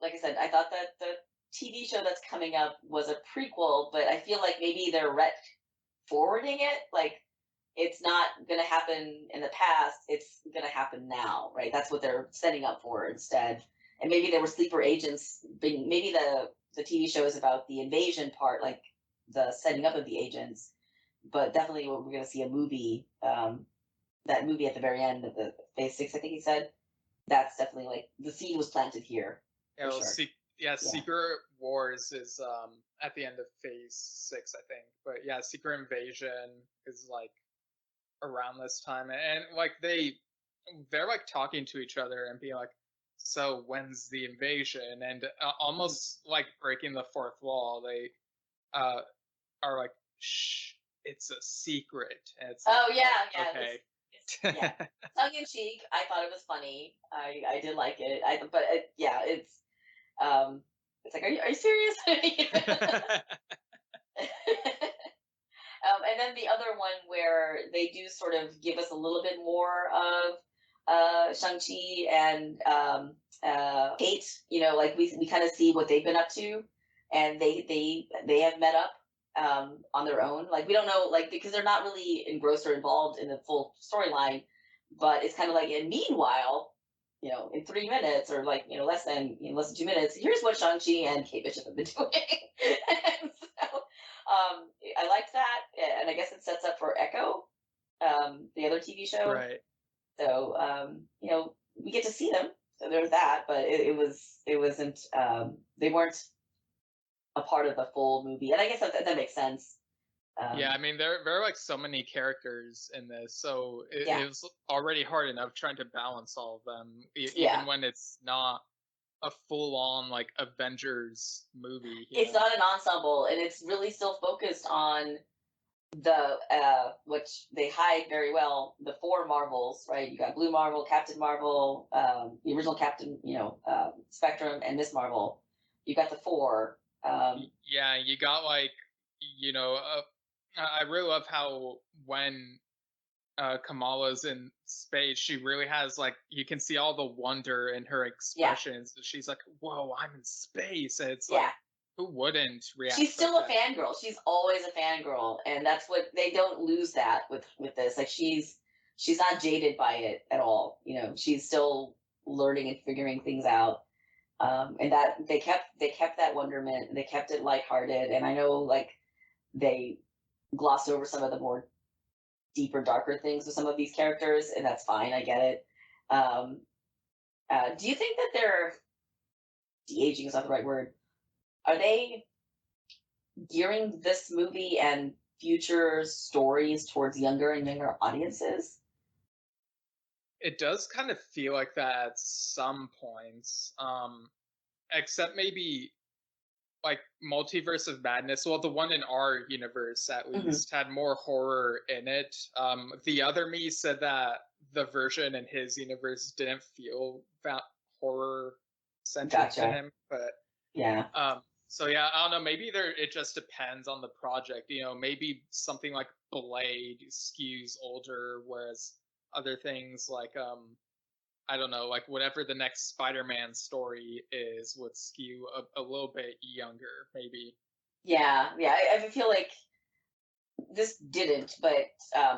Speaker 2: like I said, I thought that the TV show that's coming up was a prequel, but I feel like maybe they're forwarding it. Like it's not going to happen in the past; it's going to happen now, right? That's what they're setting up for instead. And maybe they were sleeper agents. Maybe the TV show is about the invasion part, like the setting up of the agents. But definitely we're going to see a movie, that movie at the very end of the Phase 6, I think he said. That's definitely like, the seed was planted here.
Speaker 3: Yeah, Secret Wars is at the end of Phase 6, I think. But yeah, Secret Invasion is like around this time. And like they're like talking to each other and being like, so when's the invasion? And almost like breaking the fourth wall, they are like, shh. It's a secret. And it's like,
Speaker 2: okay. Tongue in cheek. I thought it was funny. I did like it. It's like, are you serious? And and then the other one where they do sort of give us a little bit more of Shang-Chi and Kate. You know, like we kind of see what they've been up to, and they have met up on their own. Like we don't know, like because they're not really engrossed or involved in the full storyline, but it's kind of like, and meanwhile, you know, in 3 minutes or like, you know, less than 2 minutes, here's what Shang-Chi and Kate Bishop have been doing. And so I liked that, and I guess it sets up for Echo, the other TV show.
Speaker 3: Right.
Speaker 2: So you know, we get to see them. So there's that, but it wasn't they weren't a part of the full movie, and I guess that makes sense.
Speaker 3: Yeah, I mean there are like so many characters in this, so
Speaker 2: Yeah.
Speaker 3: it was already hard enough trying to balance all of them,
Speaker 2: Yeah.
Speaker 3: even when it's not a full-on like Avengers movie.
Speaker 2: It's not an ensemble, and it's really still focused on the which they hide very well, the 4 Marvels, right? You got Blue Marvel, Captain Marvel, the original Captain, you know, Spectrum, and Miss Marvel. You got the 4.
Speaker 3: Yeah, you got like, you know, I really love how when Kamala's in space, she really has like, you can see all the wonder in her expressions. Yeah. She's like, "Whoa, I'm in space!" And it's like, who wouldn't react?
Speaker 2: She's still a fangirl. She's always a fangirl, and that's what they don't lose that with this. Like she's not jaded by it at all. You know, she's still learning and figuring things out. And that they kept that wonderment. They kept it lighthearted, and I know like they glossed over some of the more deeper, darker things with some of these characters, and that's fine. I get it. Do you think that they're de-aging is not the right word? Are they gearing this movie and future stories towards younger and younger audiences?
Speaker 3: It does kind of feel like that at some points, except maybe like Multiverse of Madness. Well, the one in our universe at least had more horror in it. The other me said that the version in his universe didn't feel that horror centric to him, but
Speaker 2: yeah.
Speaker 3: So yeah, I don't know. Maybe it just depends on the project. You know, maybe something like Blade skews older, whereas other things like I don't know, like whatever the next Spider-Man story is would skew a little bit younger, maybe.
Speaker 2: Yeah, I feel like this didn't, but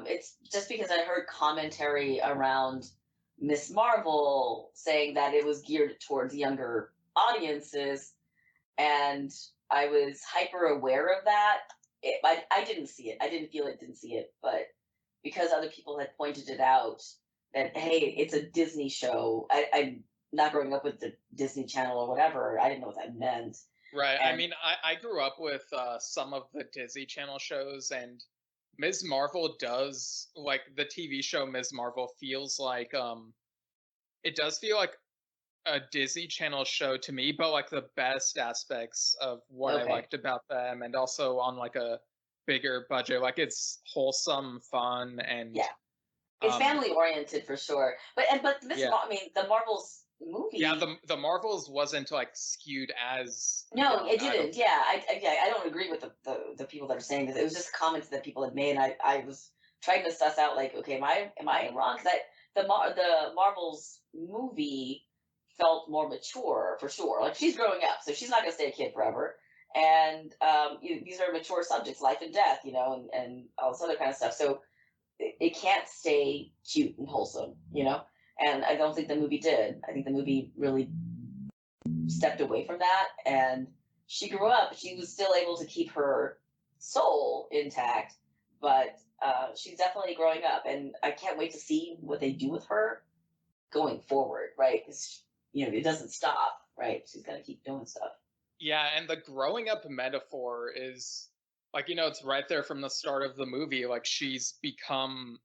Speaker 2: it's just because I heard commentary around Miss Marvel saying that it was geared towards younger audiences, and I was hyper aware of that. I didn't see it. I didn't feel it, didn't see it, but because other people had pointed it out, that hey, it's a Disney show. I'm not growing up with the Disney Channel or whatever. I didn't know what that meant.
Speaker 3: Right. And I mean, I grew up with some of the Disney Channel shows, and Ms. Marvel does, like the TV show Ms. Marvel feels like it does feel like a Disney Channel show to me, but like the best aspects of what I liked about them, and also on like a bigger budget. Like it's wholesome, fun, and
Speaker 2: it's family oriented for sure. But this, I mean, the Marvel's movie.
Speaker 3: Yeah, the Marvels wasn't like skewed as.
Speaker 2: No, it didn't. I don't agree with the people that are saying this. It was just comments that people had made, and I was trying to suss out like, okay, am I wrong? Because the Marvel's movie felt more mature for sure. Like she's growing up, so she's not gonna stay a kid forever. And these are mature subjects, life and death, you know, and all this other kind of stuff. So it can't stay cute and wholesome, you know. And I don't think the movie did. I think the movie really stepped away from that. And she grew up. She was still able to keep her soul intact, but she's definitely growing up. And I can't wait to see what they do with her going forward, right? Because you know it doesn't stop, right? She's gonna keep doing stuff.
Speaker 3: Yeah, and the growing up metaphor is like, you know, it's right there from the start of the movie. Like she's become,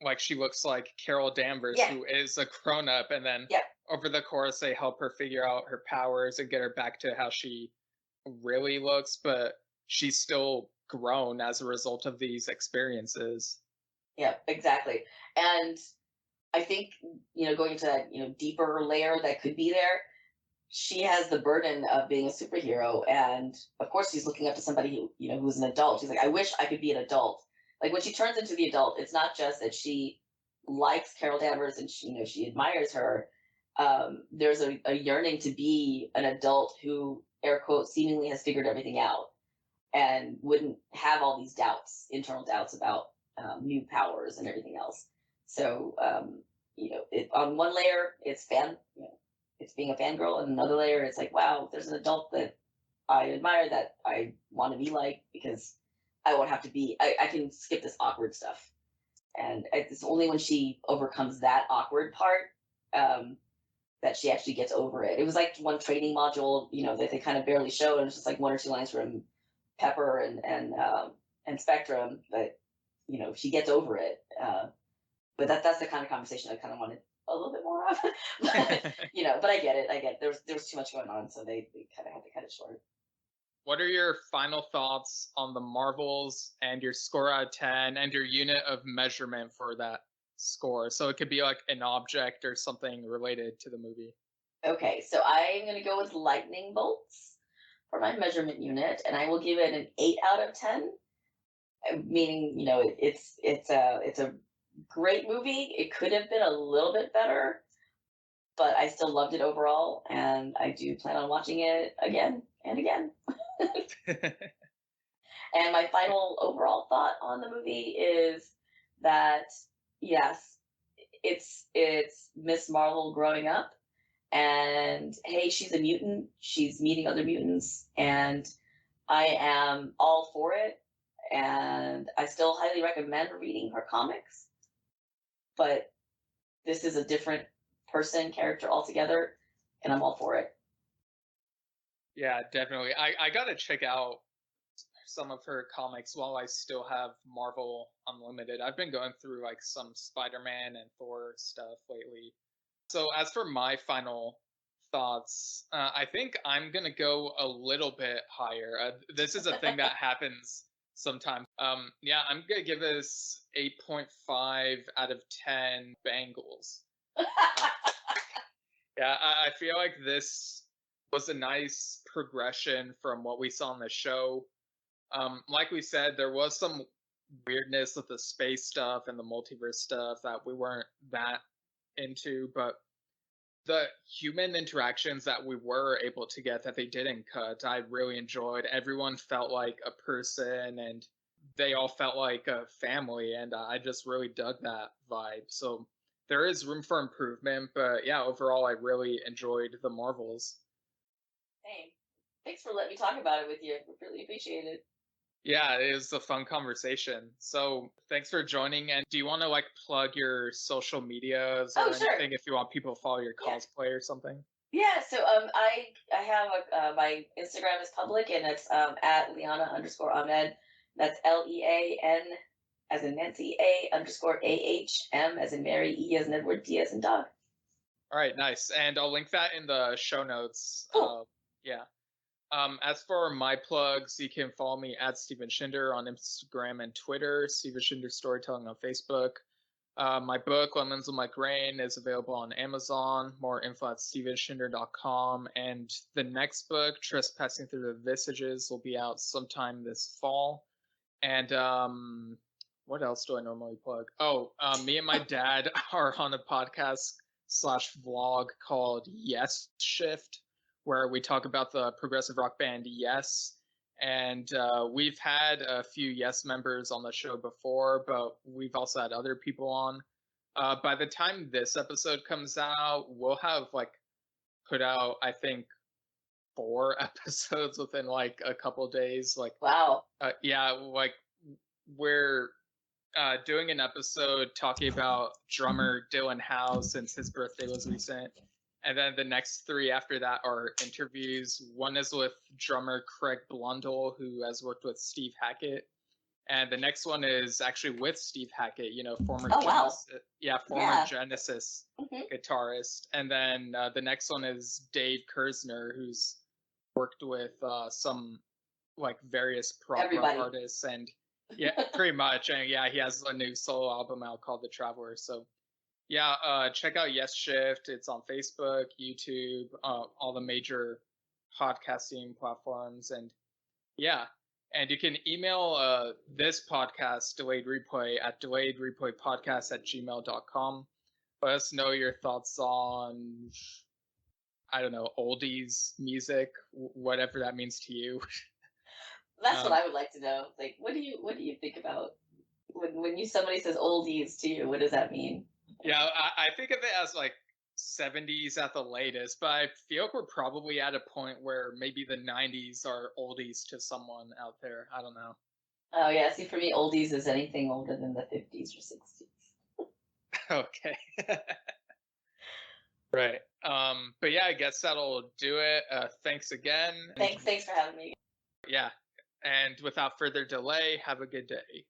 Speaker 3: like she looks like Carol Danvers, who is a grown up, and then over the course they help her figure out her powers and get her back to how she really looks, but she's still grown as a result of these experiences.
Speaker 2: Yeah, exactly. And I think, you know, going into that, you know, deeper layer that could be there, she has the burden of being a superhero, and of course she's looking up to somebody who, you know, who's an adult. She's like, I wish I could be an adult Like when she turns into the adult, it's not just that she likes Carol Danvers and she admires her. There's a yearning to be an adult who, air quotes, seemingly has figured everything out and wouldn't have all these doubts, internal doubts about new powers and everything else. So on one layer, it's it's being a fangirl, and another layer, it's like, wow, there's an adult that I admire, that I want to be like, because I won't have to be. I can skip this awkward stuff, and it's only when she overcomes that awkward part that she actually gets over it. It was like one training module, that they kind of barely showed, and it's just like one or two lines from Pepper and Spectrum, but she gets over it. But that's the kind of conversation I kind of wanted a little bit more of. But I get it. There was too much going on, so they kind of had to cut it short.
Speaker 3: What are your final thoughts on the Marvels and your score out of 10 and your unit of measurement for that score? So it could be like an object or something related to the movie.
Speaker 2: Okay, so I'm going to go with lightning bolts for my measurement unit, and I will give it an 8 out of 10. Meaning, it's a great movie. It could have been a little bit better, but I still loved it overall, and I do plan on watching it again and again. And my final overall thought on the movie is that, yes, it's Miss Marvel growing up, and hey, she's a mutant. She's meeting other mutants, and I am all for it. And I still highly recommend reading her comics, but this is a different character altogether, and I'm all for it.
Speaker 3: Yeah, definitely. I gotta check out some of her comics while I still have Marvel Unlimited. I've been going through like some Spider-Man and Thor stuff lately. So as for my final thoughts, I think I'm gonna go a little bit higher. This is a thing that happens sometimes. Yeah, I'm gonna give this 8.5 out of 10 Bengals. Yeah, I feel like this was a nice progression from what we saw in the show. Like we said, there was some weirdness with the space stuff and the multiverse stuff that we weren't that into, but the human interactions that we were able to get that they didn't cut, I really enjoyed. Everyone felt like a person, and they all felt like a family, and I just really dug that vibe. So there is room for improvement, but yeah, overall, I really enjoyed the Marvels.
Speaker 2: Same. Thanks for letting me talk about it with you. Really appreciate it.
Speaker 3: Yeah, it was a fun conversation. So thanks for joining. And do you want to like plug your social medias or
Speaker 2: sure.
Speaker 3: anything if you want people to follow your cosplay or something?
Speaker 2: Yeah, so I have my Instagram is public, and it's at Leana_Ahmed. That's LEAN as in Nancy, A_AHM as in Mary, E as in Edward, D as in dog.
Speaker 3: All right, nice. And I'll link that in the show notes.
Speaker 2: Cool.
Speaker 3: Yeah. As for my plugs, you can follow me at Steven Shinder on Instagram and Twitter, Steven Shinder Storytelling on Facebook. My book, Lemons with Migraine, is available on Amazon. More info at stevenshinder.com. And the next book, Trespassing Through the Visages, will be out sometime this fall. And what else do I normally plug? Oh, me and my dad are on a podcast/vlog called Yesshift, where we talk about the progressive rock band Yes. And we've had a few Yes members on the show before, but we've also had other people on. By the time this episode comes out, we'll have like put out, I think, 4 episodes within like a couple days. Like,
Speaker 2: wow.
Speaker 3: Yeah, like we're doing an episode talking about drummer Dylan Howe since his birthday was recent. And then the next 3 after that are interviews. One is with drummer Craig Blundell, who has worked with Steve Hackett. And the next one is actually with Steve Hackett, former Genesis guitarist. And then the next one is Dave Kersner, who's worked with some like various prog rock artists. And yeah, pretty much. And yeah, he has a new solo album out called The Traveler. So yeah, check out Yesshift. It's on Facebook, YouTube, all the major podcasting platforms. And yeah, And you can email this podcast, Delayed Replay, at delayedreplaypodcast@gmail.com. Let us know your thoughts on, I don't know, oldies music, whatever that means to you.
Speaker 2: That's what I would like to know. Like, what do you think about when somebody says oldies to you? What does that mean?
Speaker 3: Yeah, I think of it as like 70s at the latest, but I feel like we're probably at a point where maybe the 90s are oldies to someone out there. I don't know.
Speaker 2: Oh yeah, see, for me, oldies is anything older than the 50s or 60s.
Speaker 3: Okay. Right. But yeah, I guess that'll do it. Thanks again.
Speaker 2: Thanks for having me.
Speaker 3: Yeah. And without further delay, have a good day.